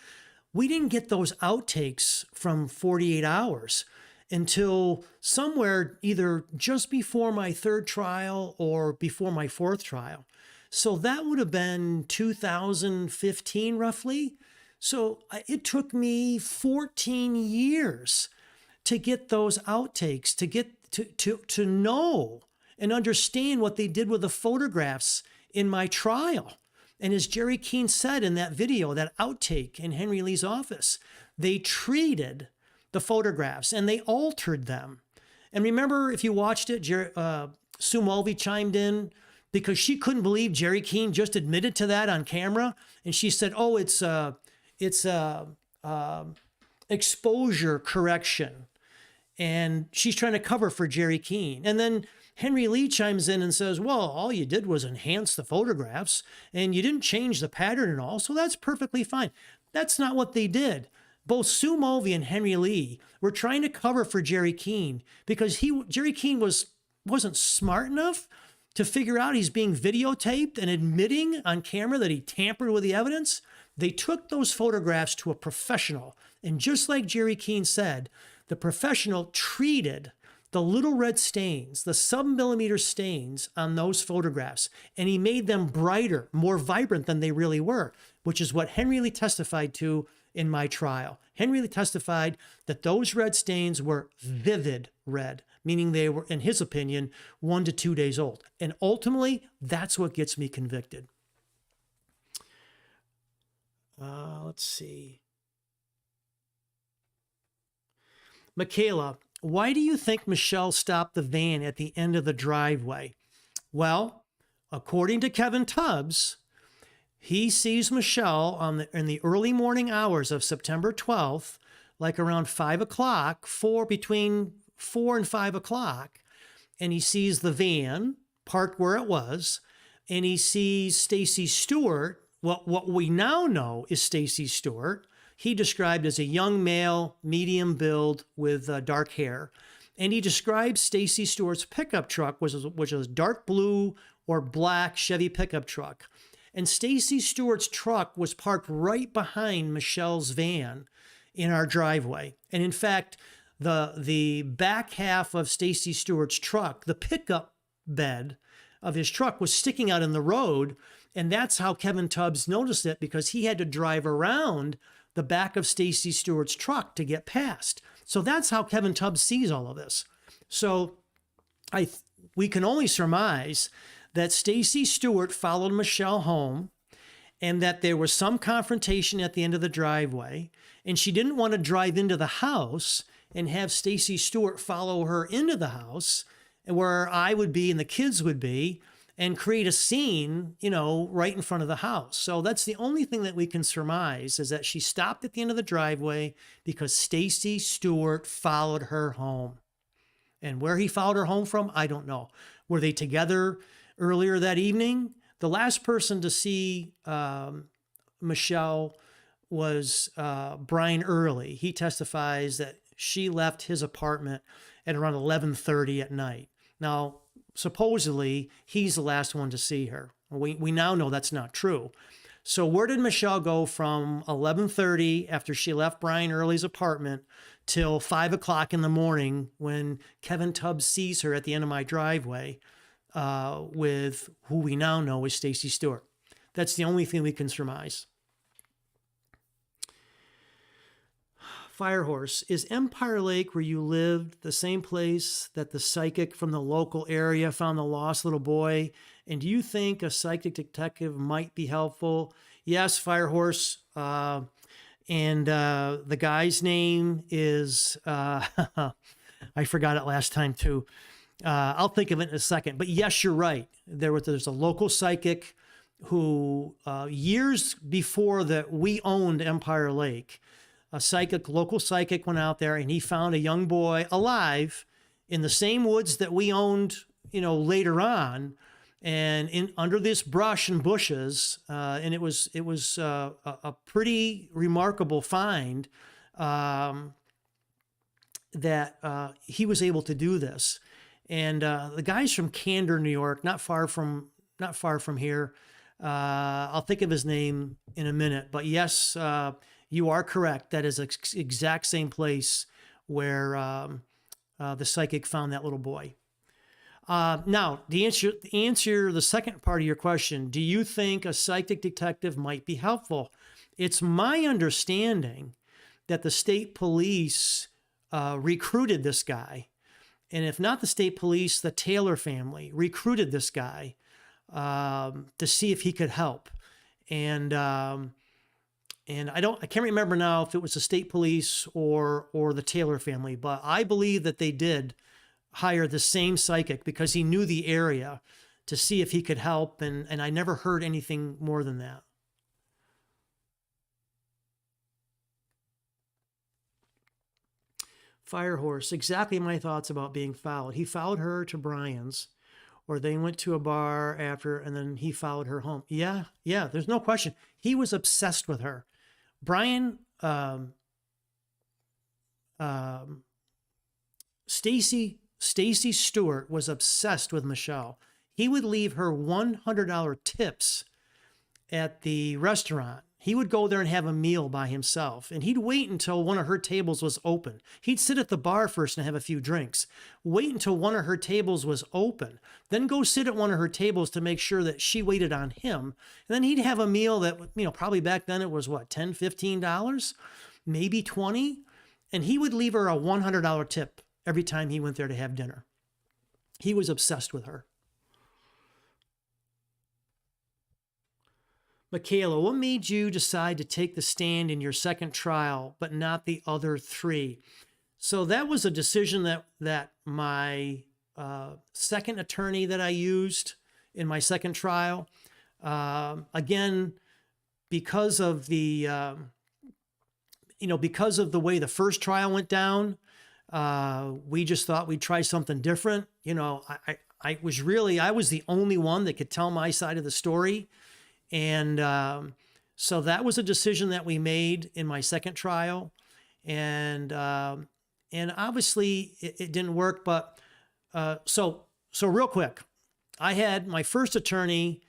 We didn't get those outtakes from 48 Hours until somewhere either just before my third trial or before my fourth trial. So that would have been 2015 roughly. So it took me 14 years to get those outtakes, to get to know and understand what they did with the photographs in my trial. And as Jerry Keene said in that video, that outtake in Henry Lee's office, they treated the photographs and they altered them. And remember, if you watched it, Sue Mulvey chimed in because she couldn't believe Jerry Keene just admitted to that on camera. And she said, oh, it's exposure correction. And she's trying to cover for Jerry Keene. And then Henry Lee chimes in and says, well, all you did was enhance the photographs and you didn't change the pattern and all. So that's perfectly fine. That's not what they did. Both Sue Mulvey and Henry Lee were trying to cover for Jerry Keene because Jerry Keene wasn't smart enough to figure out he's being videotaped and admitting on camera that he tampered with the evidence. They took those photographs to a professional. And just like Jerry Keene said, the professional treated the little red stains, the sub-millimeter stains on those photographs, and he made them brighter, more vibrant than they really were, which is what Henry Lee testified to in my trial. Henry Lee testified that those red stains were vivid red, meaning they were, in his opinion, 1 to 2 days old. And ultimately, that's what gets me convicted. Let's see. Michaela, why do you think Michele stopped the van at the end of the driveway? Well, according to Kevin Tubbs, he sees Michele in the early morning hours of September 12th, like around 5 o'clock, between 4 and 5 o'clock, and he sees the van parked where it was, and he sees Stacy Stewart, what we now know is Stacy Stewart. He described as a young male, medium build with dark hair. And he describes Stacy Stewart's pickup truck, which was dark blue or black Chevy pickup truck. And Stacy Stewart's truck was parked right behind Michele's van in our driveway. And in fact, the back half of Stacy Stewart's truck, the pickup bed of his truck was sticking out in the road. And that's how Kevin Tubbs noticed it, because he had to drive around the back of Stacy Stewart's truck to get past. So that's how Kevin Tubbs sees all of this. So we can only surmise that Stacy Stewart followed Michele home and that there was some confrontation at the end of the driveway, and she didn't want to drive into the house and have Stacy Stewart follow her into the house where I would be and the kids would be, and create a scene, right in front of the house. So that's the only thing that we can surmise, is that she stopped at the end of the driveway because Stacy Stewart followed her home. And where he followed her home from, I don't know. Were they together earlier that evening? The last person to see Michele was Brian Early. He testifies that she left his apartment at around 11:30 at night. Now, supposedly, he's the last one to see her. We now know that's not true. So where did Michele go from 11:30 after she left Brian Early's apartment till 5 o'clock in the morning when Kevin Tubbs sees her at the end of my driveway with who we now know is Stacy Stewart? That's the only thing we can surmise. Firehorse, is Empire Lake, where you lived, the same place that the psychic from the local area found the lost little boy? And do you think a psychic detective might be helpful? Yes, Firehorse. And the guy's name is, I forgot it last time too. I'll think of it in a second. But yes, you're right. There's a local psychic who, years before that we owned Empire Lake, a local psychic went out there and he found a young boy alive in the same woods that we owned, later on, and under this brush and bushes. And it was a pretty remarkable find that he was able to do this. And the guy's from Candor, New York, not far from here. I'll think of his name in a minute, but yes, you are correct. That is the exact same place where the psychic found that little boy. Now, the answer the second part of your question, do you think a psychic detective might be helpful? It's my understanding that the state police recruited this guy. And if not the state police, the Taylor family recruited this guy to see if he could help. And I can't remember now if it was the state police or the Taylor family, but I believe that they did hire the same psychic because he knew the area to see if he could help. And I never heard anything more than that. Firehorse, exactly my thoughts about being followed. He followed her to Brian's, or they went to a bar after, and then he followed her home. Yeah, there's no question. He was obsessed with her. Brian, Stacy Stewart was obsessed with Michele. He would leave her $100 tips at the restaurant. He would go there and have a meal by himself, and he'd wait until one of her tables was open. He'd sit at the bar first and have a few drinks, wait until one of her tables was open, then go sit at one of her tables to make sure that she waited on him. And then he'd have a meal that, probably back then it was what, $10, $15, maybe $20. And he would leave her a $100 tip every time he went there to have dinner. He was obsessed with her. Michaela, what made you decide to take the stand in your second trial, but not the other three? So that was a decision that my second attorney that I used in my second trial, again, because of the, because of the way the first trial went down, we just thought we'd try something different. I was the only one that could tell my side of the story. And so that was a decision that we made in my second trial. And obviously it didn't work, but so real quick, I had my first attorney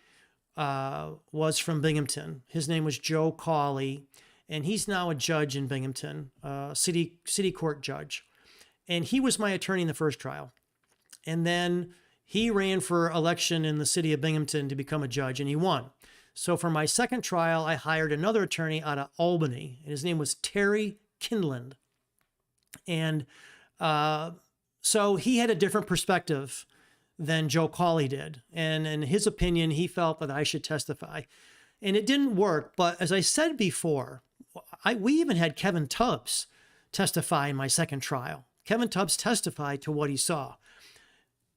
was from Binghamton. His name was Joe Cawley, and he's now a judge in Binghamton, city court judge. And he was my attorney in the first trial. And then he ran for election in the city of Binghamton to become a judge, and he won. So for my second trial, I hired another attorney out of Albany, and his name was Terry Kinland. And so he had a different perspective than Joe Cawley did. And in his opinion, he felt that I should testify. And it didn't work. But as I said before, we even had Kevin Tubbs testify in my second trial. Kevin Tubbs testified to what he saw.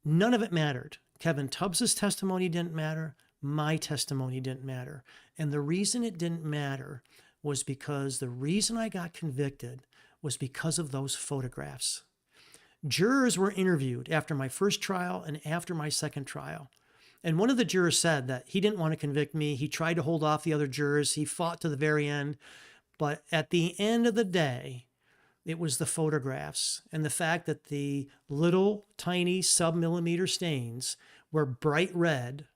None of it mattered. Kevin Tubbs's testimony didn't matter. My testimony didn't matter. And the reason it didn't matter was because the reason I got convicted was because of those photographs. Jurors were interviewed after my first trial and after my second trial. And one of the jurors said that he didn't want to convict me. He tried to hold off the other jurors. He fought to the very end. But at the end of the day, it was the photographs and the fact that the little tiny sub-millimeter stains were bright red,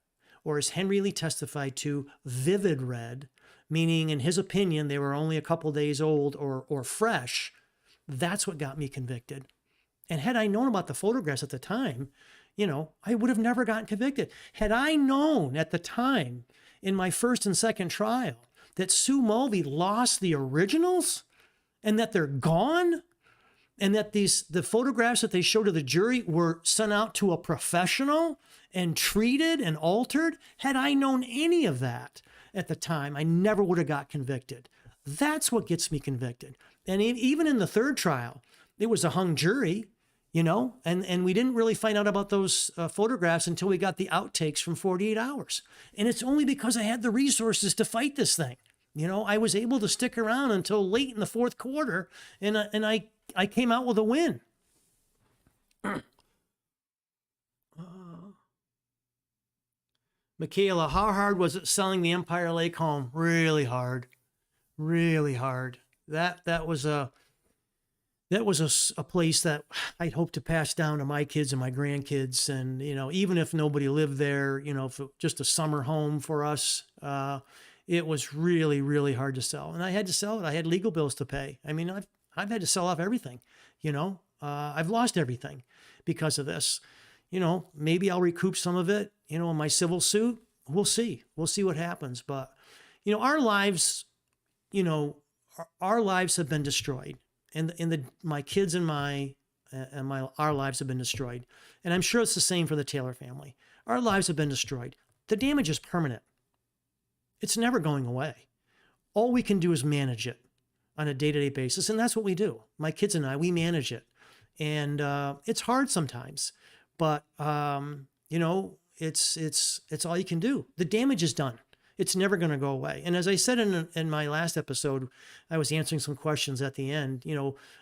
or as Henry Lee testified to, vivid red, meaning in his opinion, they were only a couple days old or fresh. That's what got me convicted. And had I known about the photographs at the time, I would have never gotten convicted. Had I known at the time in my first and second trial that Sue Mulvey lost the originals and that they're gone, and that the photographs that they showed to the jury were sent out to a professional and treated and altered, had I known any of that at the time, I never would have got convicted. That's what gets me convicted. And even in the third trial, it was a hung jury, and we didn't really find out about those photographs until we got the outtakes from 48 Hours. And it's only because I had the resources to fight this thing. I was able to stick around until late in the fourth quarter, and I came out with a win. Michaela, how hard was it selling the Empire Lake home? Really hard. Really hard. That was a place that I'd hope to pass down to my kids and my grandkids. And, even if nobody lived there, if it, just a summer home for us, it was really, really hard to sell. And I had to sell it. I had legal bills to pay. I mean, I've had to sell off everything, I've lost everything because of this. Maybe I'll recoup some of it, in my civil suit. We'll see. We'll see what happens. But, our lives, our lives have been destroyed. And my kids and our lives have been destroyed. And I'm sure it's the same for the Taylor family. Our lives have been destroyed. the damage is permanent. It's never going away. All we can do is manage it on a day-to-day basis, and that's what we do. My kids and I, we manage it. And it's hard sometimes, but it's all you can do. The damage is done. It's never going to go away. And as I said in my last episode, I was answering some questions at the end.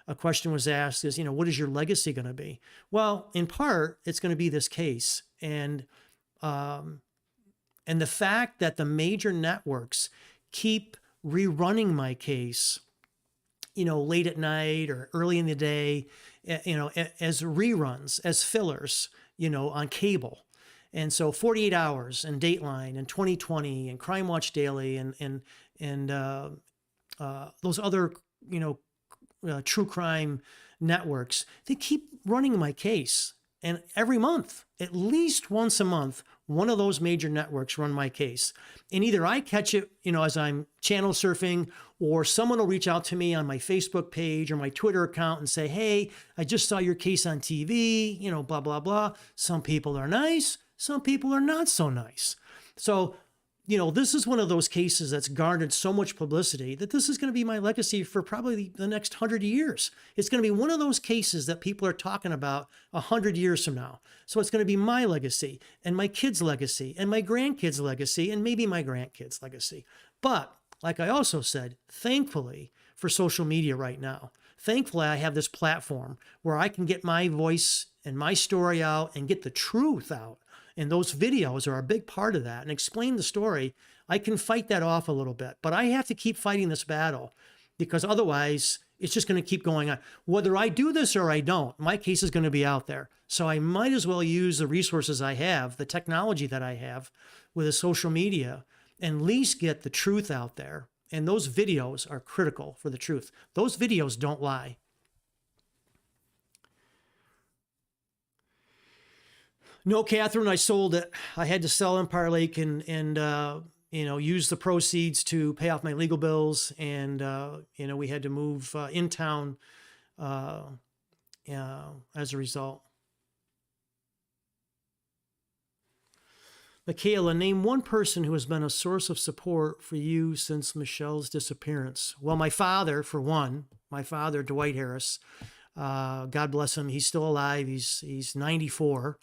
A question was asked is, what is your legacy going to be? Well, in part, it's going to be this case. And the fact that the major networks keep rerunning my case, late at night or early in the day, as reruns, as fillers, on cable. And so 48 Hours and Dateline and 2020 and Crime Watch Daily and those other, true crime networks, they keep running my case. And every month, at least once a month, one of those major networks run my case. And either I catch it, as I'm channel surfing, or someone will reach out to me on my Facebook page or my Twitter account and say, hey, I just saw your case on TV, blah, blah, blah. Some people are nice. Some people are not so nice. So, this is one of those cases that's garnered so much publicity that this is going to be my legacy for probably the next 100 years. It's going to be one of those cases that people are talking about 100 years from now. So it's going to be my legacy and my kids' legacy and my grandkids' legacy and maybe my grandkids' legacy. But like I also said, thankfully for social media right now, thankfully I have this platform where I can get my voice and my story out and get the truth out. And those videos are a big part of that, and explain the story. I can fight that off a little bit, but I have to keep fighting this battle because otherwise it's just going to keep going on. Whether I do this or I don't, my case is going to be out there. So I might as well use the resources I have, the technology that I have with the social media, and at least get the truth out there. And those videos are critical for the truth. Those videos don't lie. No, Catherine, I sold it. I had to sell Empire Lake and use the proceeds to pay off my legal bills. And, we had to move in town as a result. Michele, name one person who has been a source of support for you since Michelle's disappearance. Well, my father, for one. My father, Dwight Harris. God bless him. He's still alive. He's 94.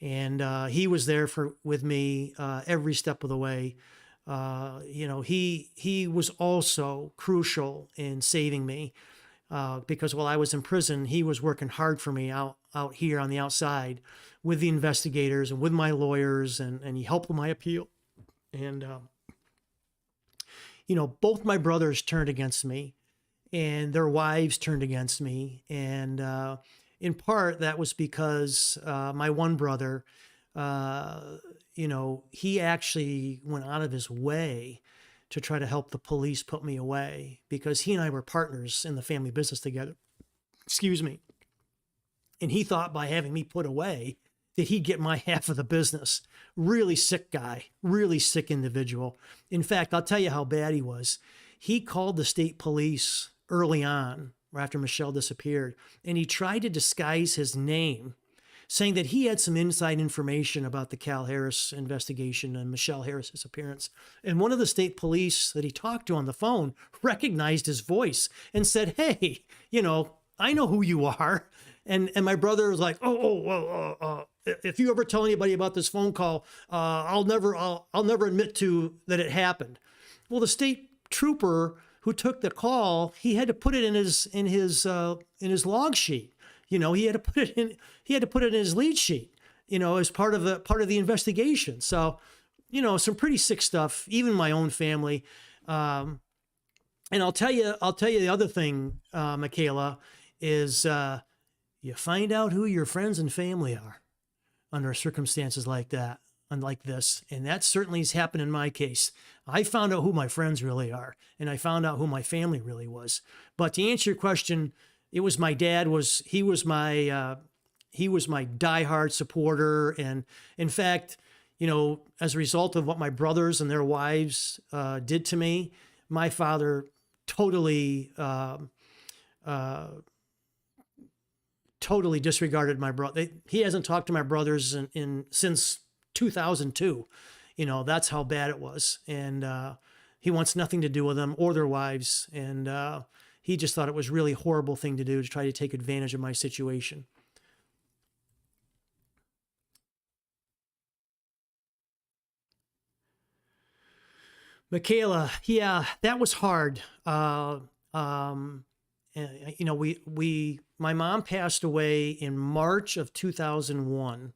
And he was there with me every step of the way. He was also crucial in saving me because while I was in prison, he was working hard for me out here on the outside with the investigators and with my lawyers, and he helped with my appeal. And both my brothers turned against me, and their wives turned against me, and in part, that was because my one brother, he actually went out of his way to try to help the police put me away because he and I were partners in the family business together. Excuse me. And he thought by having me put away that he'd get my half of the business. Really sick guy, really sick individual. In fact, I'll tell you how bad he was. He called the state police early on, after Michelle disappeared, and he tried to disguise his name, saying that he had some inside information about the Cal Harris investigation and Michelle Harris' disappearance. And one of the state police that he talked to on the phone recognized his voice and said, hey, I know who you are. And my brother was like, if you ever tell anybody about this phone call, I'll never admit to that it happened. Well, the state trooper who took the call, he had to put it in his log sheet. He had to put it in his lead sheet, as part of the investigation. So, some pretty sick stuff, even my own family. And I'll tell you the other thing, Michele, is you find out who your friends and family are under circumstances like that. Unlike this. And that certainly has happened in my case. I found out who my friends really are, and I found out who my family really was. But to answer your question, it was my dad. He was my diehard supporter. And in fact, as a result of what my brothers and their wives did to me, my father totally disregarded my brother. He hasn't talked to my brothers since 2002. That's how bad it was. And he wants nothing to do with them or their wives. And he just thought it was really horrible thing to do to try to take advantage of my situation. Michaela, yeah, that was hard. Um, my mom passed away in March of 2001.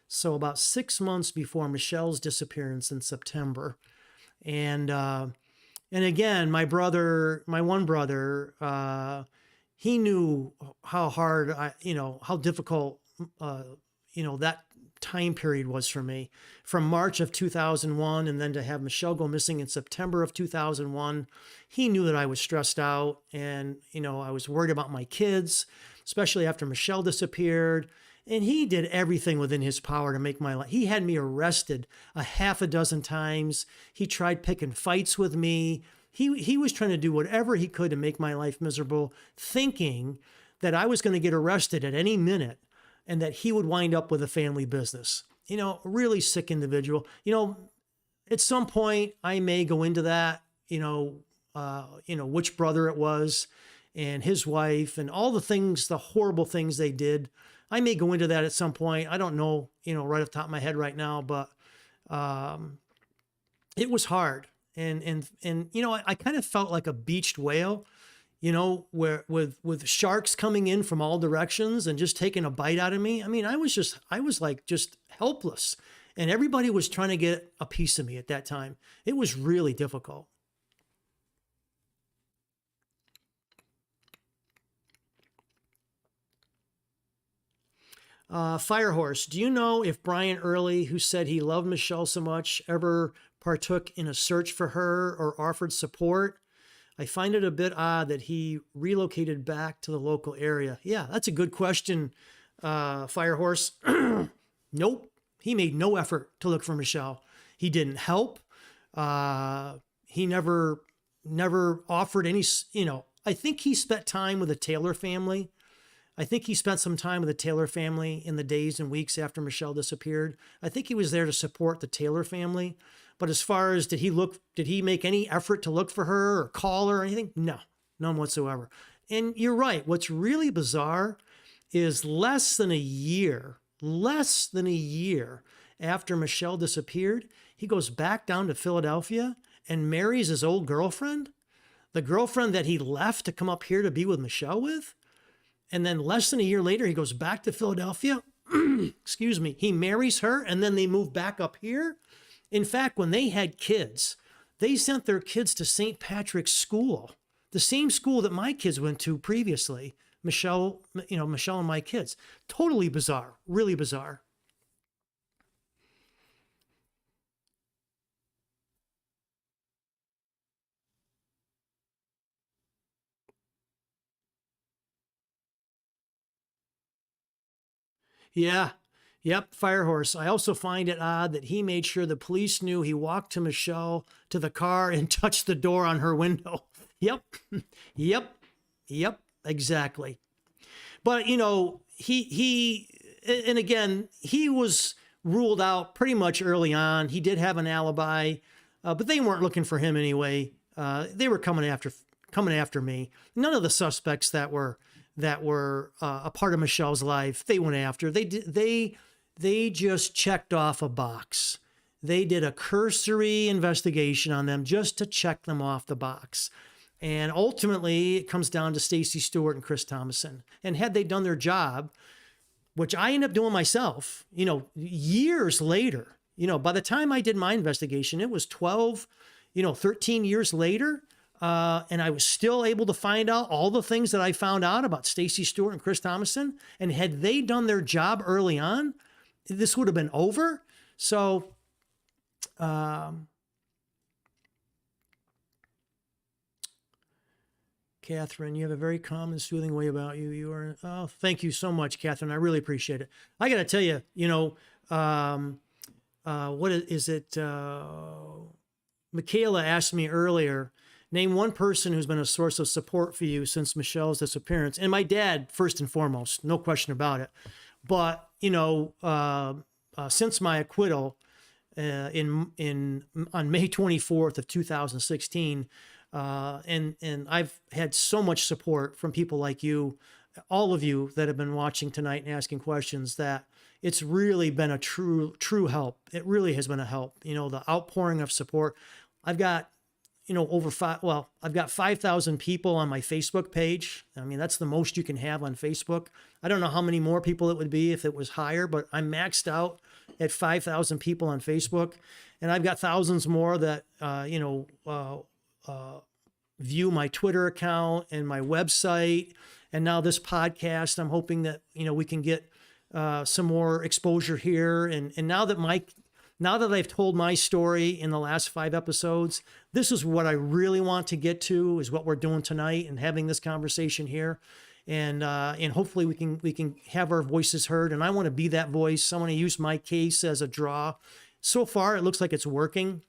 So about 6 months before Michelle's disappearance in September. And, and again, my one brother, he knew how hard how difficult, that time period was for me from March of 2001. And then to have Michelle go missing in September of 2001, he knew that I was stressed out and, I was worried about my kids, especially after Michelle disappeared. And he did everything within his power to make my life. He had me arrested a half a dozen times. He tried picking fights with me. He was trying to do whatever he could to make my life miserable, thinking that I was going to get arrested at any minute and that he would wind up with a family business. Really sick individual. At some point I may go into that, which brother it was and his wife and all the things, the horrible things they did. I may go into that at some point. I don't know, right off the top of my head right now, but it was hard. And I kind of felt like a beached whale, where with sharks coming in from all directions and just taking a bite out of me. I mean, I was like just helpless, and everybody was trying to get a piece of me at that time. It was really difficult. Firehorse, do you know if Brian Early, who said he loved Michelle so much, ever partook in a search for her or offered support? I find it a bit odd that he relocated back to the local area. Yeah, that's a good question, Firehorse. Nope. He made no effort to look for Michelle. He didn't help. He never offered any, I think he spent time with the Taylor family. I think he spent some time with the Taylor family in the days and weeks after Michelle disappeared. I think he was there to support the Taylor family. But as far as did he make any effort to look for her or call her or anything? No, none whatsoever. And you're right. What's really bizarre is less than a year after Michelle disappeared, he goes back down to Philadelphia and marries his old girlfriend, the girlfriend that he left to come up here to be with Michelle with. And then less than a year later, he goes back to Philadelphia. Excuse me. He marries her and then they move back up here. In fact, when they had kids, they sent their kids to St. Patrick's School, the same school that my kids went to previously. Michelle and my kids. Totally bizarre, really bizarre. Yeah. Yep, Firehorse. I also find it odd that he made sure the police knew he walked to Michelle to the car and touched the door on her window. Yep. Yep. Yep. Exactly. But he and again, he was ruled out pretty much early on. He did have an alibi, but they weren't looking for him anyway. They were coming after me. None of the suspects that were a part of Michelle's life, they went after. They just checked off a box. They did a cursory investigation on them just to check them off the box. And ultimately, it comes down to Stacy Stewart and Chris Thomason. And had they done their job, which I ended up doing myself, years later, by the time I did my investigation, it was 12, 13 years later. And I was still able to find out all the things that I found out about Stacy Stewart and Chris Thomason. And had they done their job early on, this would have been over. So, Catherine, you have a very calm and soothing way about you. Thank you so much, Catherine. I really appreciate it. I got to tell you, what is it? Michaela asked me earlier, name one person who's been a source of support for you since Michelle's disappearance. And my dad, first and foremost, no question about it. But, since my acquittal, on May 24th of 2016. And I've had so much support from people like you, all of you that have been watching tonight and asking questions, that it's really been a true help. It really has been a help. You know, the outpouring of support. I've got, you know, I've got 5,000 people on my Facebook page. I mean, that's the most you can have on Facebook. I don't know how many more people it would be if it was higher, but I'm maxed out at 5,000 people on Facebook. And I've got thousands more that, view my Twitter account and my website. And now this podcast, I'm hoping that, you know, we can get some more exposure here. And now that I've told my story in the last 5 episodes, this is what I really want to get to, is what we're doing tonight and having this conversation here. And hopefully we can have our voices heard. And I want to be that voice. I want to use my case as a draw. So far, it looks like it's working.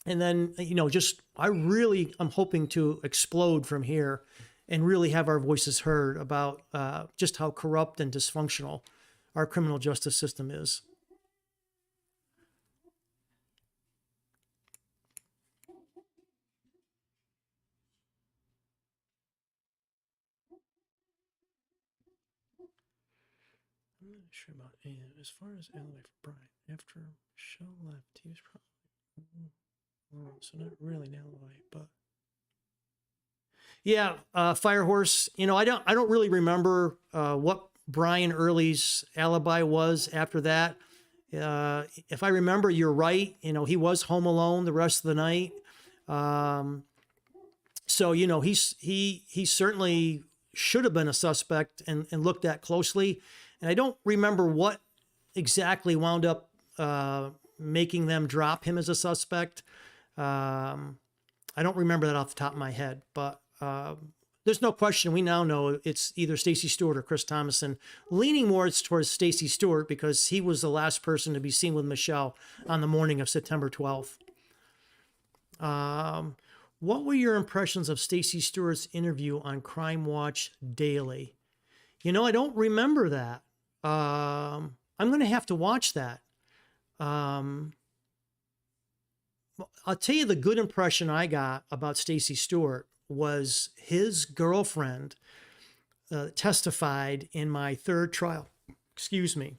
And then, you know, I'm hoping to explode from here and really have our voices heard about just how corrupt and dysfunctional our criminal justice system is. I'm not sure about as far as alibi for Brian. After Michele left, he was probably so not really an alibi, but yeah, Firehorse. You know, I don't really remember what Brian Early's alibi was after that. If I remember, you're right. You know, he was home alone the rest of the night. So you know, he certainly should have been a suspect and looked at closely. And I don't remember what exactly wound up making them drop him as a suspect. I don't remember that off the top of my head, but there's no question. We now know it's either Stacey Stewart or Chris Thomason, leaning more towards Stacey Stewart because he was the last person to be seen with Michele on the morning of September 12th. What were your impressions of Stacey Stewart's interview on Crime Watch Daily? You know, I don't remember that. I'm going to have to watch that. I'll tell you the good impression I got about Stacey Stewart was his girlfriend testified in my third trial. Excuse me.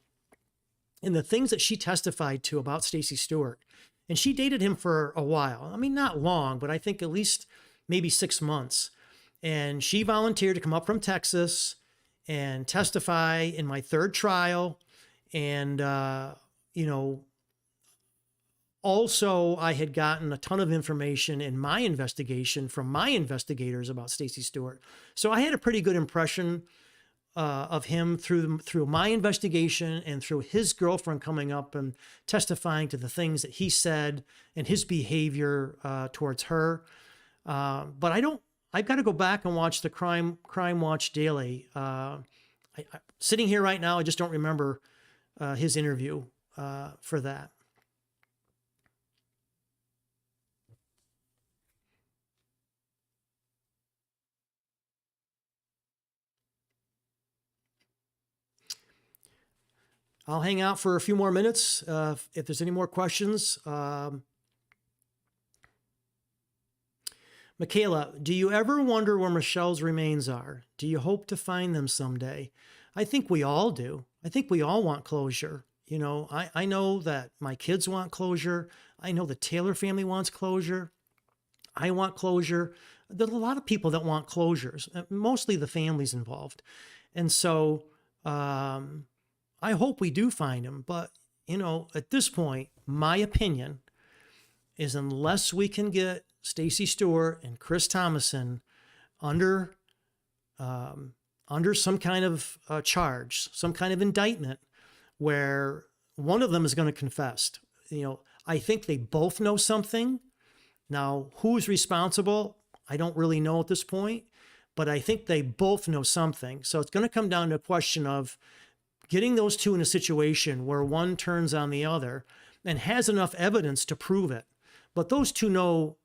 And the things that she testified to about Stacey Stewart, and she dated him for a while. I mean, not long, but I think at least maybe 6 months. And she volunteered to come up from Texas and testify in my third trial. And, you know, also, I had gotten a ton of information in my investigation from my investigators about Stacey Stewart. So I had a pretty good impression of him through my investigation and through his girlfriend coming up and testifying to the things that he said and his behavior towards her. But I've got to go back and watch the Crime Watch Daily. Sitting here right now, I just don't remember his interview for that. I'll hang out for a few more minutes if there's any more questions. Michaela, do you ever wonder where Michele's remains are? Do you hope to find them someday? I think we all do. I think we all want closure. You know, I know that my kids want closure. I know the Taylor family wants closure. I want closure. There's a lot of people that want closures, mostly the families involved. And so I hope we do find him. But, you know, at this point, my opinion is unless we can get Stacey Stewart and Chris Thomason under some kind of charge, some kind of indictment where one of them is going to confess. You know, I think they both know something. Now, who's responsible? I don't really know at this point, but I think they both know something. So it's going to come down to a question of getting those two in a situation where one turns on the other and has enough evidence to prove it. But those two know,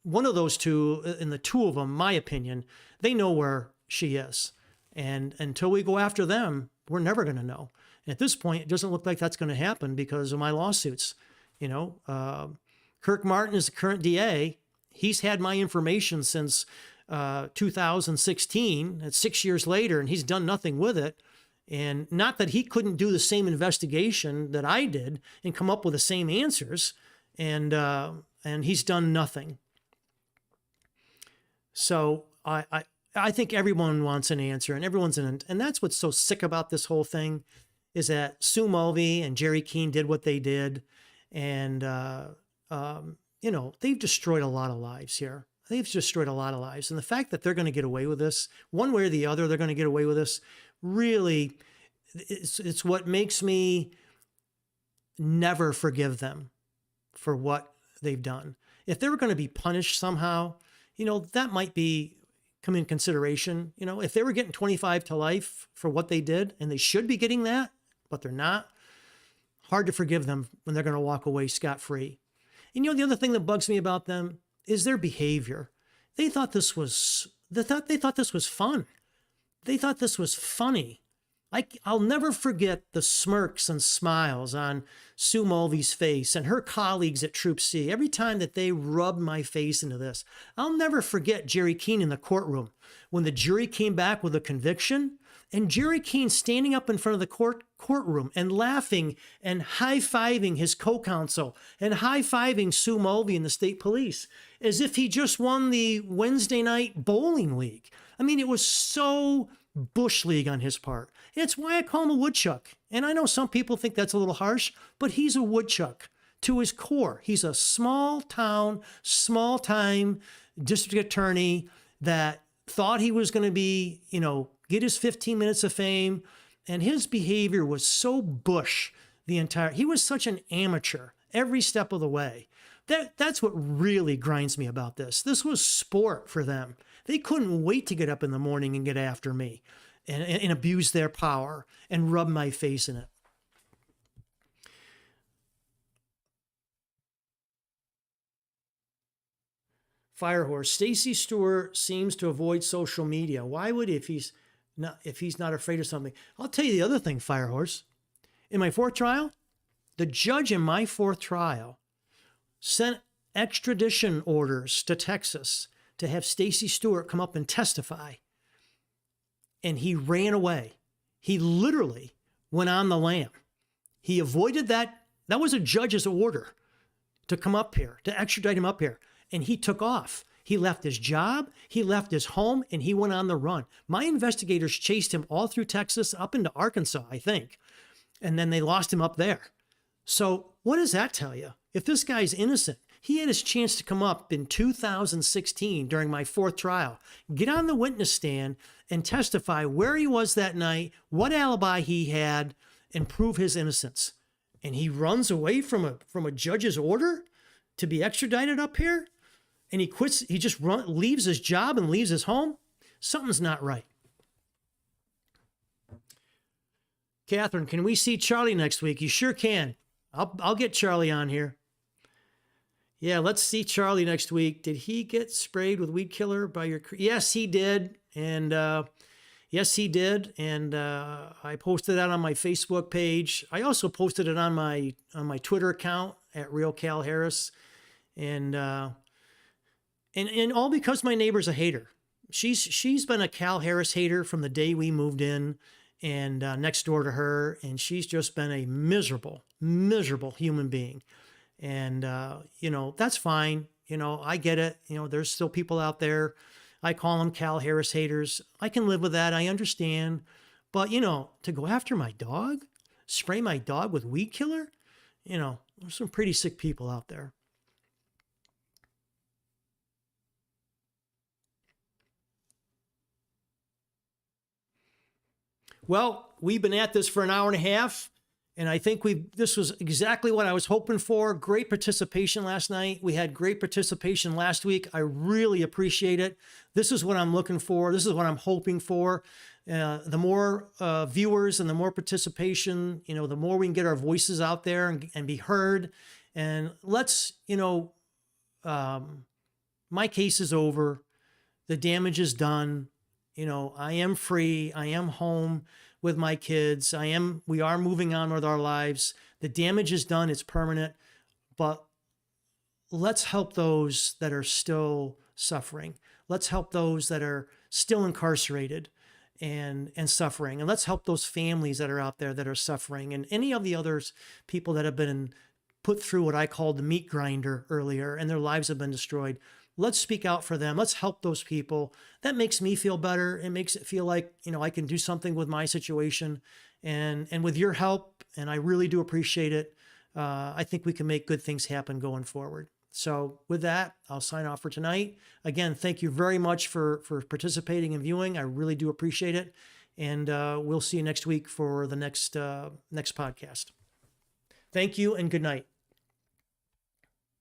one of those two, and the two of them, my opinion, they know where she is. And until we go after them, we're never going to know. And at this point, it doesn't look like that's going to happen because of my lawsuits. Kirk Martin is the current DA. He's had my information since 2016. It's 6 years later, and he's done nothing with it. And not that he couldn't do the same investigation that I did and come up with the same answers, and he's done nothing. So I think everyone wants an answer, and and that's what's so sick about this whole thing, is that Sue Mulvey and Jerry Keene did what they did, and they've destroyed a lot of lives here. They've destroyed a lot of lives, and the fact that they're going to get away with this, one way or the other, they're going to get away with this. Really, it's what makes me never forgive them for what they've done. If they were going to be punished somehow, that might come in consideration. If they were getting 25 to life for what they did, and they should be getting that, but they're not, hard to forgive them when they're going to walk away scot-free. And the other thing that bugs me about them is their behavior. They thought this was fun. They thought this was funny. I'll never forget the smirks and smiles on Sue Mulvey's face and her colleagues at Troop C every time that they rubbed my face into this. I'll never forget Jerry Keene in the courtroom when the jury came back with a conviction, and Jerry Keene standing up in front of the courtroom and laughing and high-fiving his co-counsel and high-fiving Sue Mulvey and the state police as if he just won the Wednesday night bowling league. I mean, it was so Bush League on his part. It's why I call him a woodchuck. And I know some people think that's a little harsh, but he's a woodchuck to his core. He's a small town, small time district attorney that thought he was going to be, get his 15 minutes of fame. And his behavior was so Bush he was such an amateur every step of the way. That's what really grinds me about this. This was sport for them. They couldn't wait to get up in the morning and get after me and abuse their power and rub my face in it. Firehorse. Stacey Stewart seems to avoid social media. Why would he if he's not afraid of something? I'll tell you the other thing, Firehorse. In my fourth trial, the judge in my fourth trial sent extradition orders to Texas to have Stacey Stewart come up and testify. And he ran away. He literally went on the lam. He avoided that. That was a judge's order to come up here, to extradite him up here. And he took off. He left his job, he left his home, and he went on the run. My investigators chased him all through Texas, up into Arkansas, I think. And then they lost him up there. So what does that tell you? If this guy's innocent, he had his chance to come up in 2016 during my fourth trial, get on the witness stand and testify where he was that night, what alibi he had, and prove his innocence. And he runs away from a judge's order to be extradited up here? And he quits, he just leaves his job and leaves his home? Something's not right. Catherine, can we see Charlie next week? You sure can. I'll get Charlie on here. Yeah, let's see Charlie next week. Did he get sprayed with weed killer by your... Yes, he did. And yes, he did. And I posted that on my Facebook page. I also posted it on my Twitter account at Real Cal Harris. And all because my neighbor's a hater. She's been a Cal Harris hater from the day we moved in and next door to her. And she's just been a miserable human being. And, that's fine. I get it. There's still people out there. I call them Cal Harris haters. I can live with that. I understand. But, to go after my dog, spray my dog with weed killer, there's some pretty sick people out there. Well, we've been at this for an hour and a half, and I think this was exactly what I was hoping for. Great participation last night. We had great participation last week. I really appreciate it. This is what I'm looking for. This is what I'm hoping for. The more viewers and the more participation, the more we can get our voices out there and be heard. And let's, my case is over. The damage is done. I am free. I am home with my kids. We are moving on with our lives. The damage is done. It's permanent. but let's help those that are still suffering. Let's help those that are still incarcerated and suffering. And let's help those families that are out there that are suffering, and any of the others, people that have been put through what I called the meat grinder earlier and their lives have been destroyed. Let's speak out for them. Let's help those people. That makes me feel better. It makes it feel like, I can do something with my situation, and with your help, and I really do appreciate it. I think we can make good things happen going forward. So with that, I'll sign off for tonight. Again, thank you very much for participating and viewing. I really do appreciate it. And we'll see you next week for the next podcast. Thank you and good night.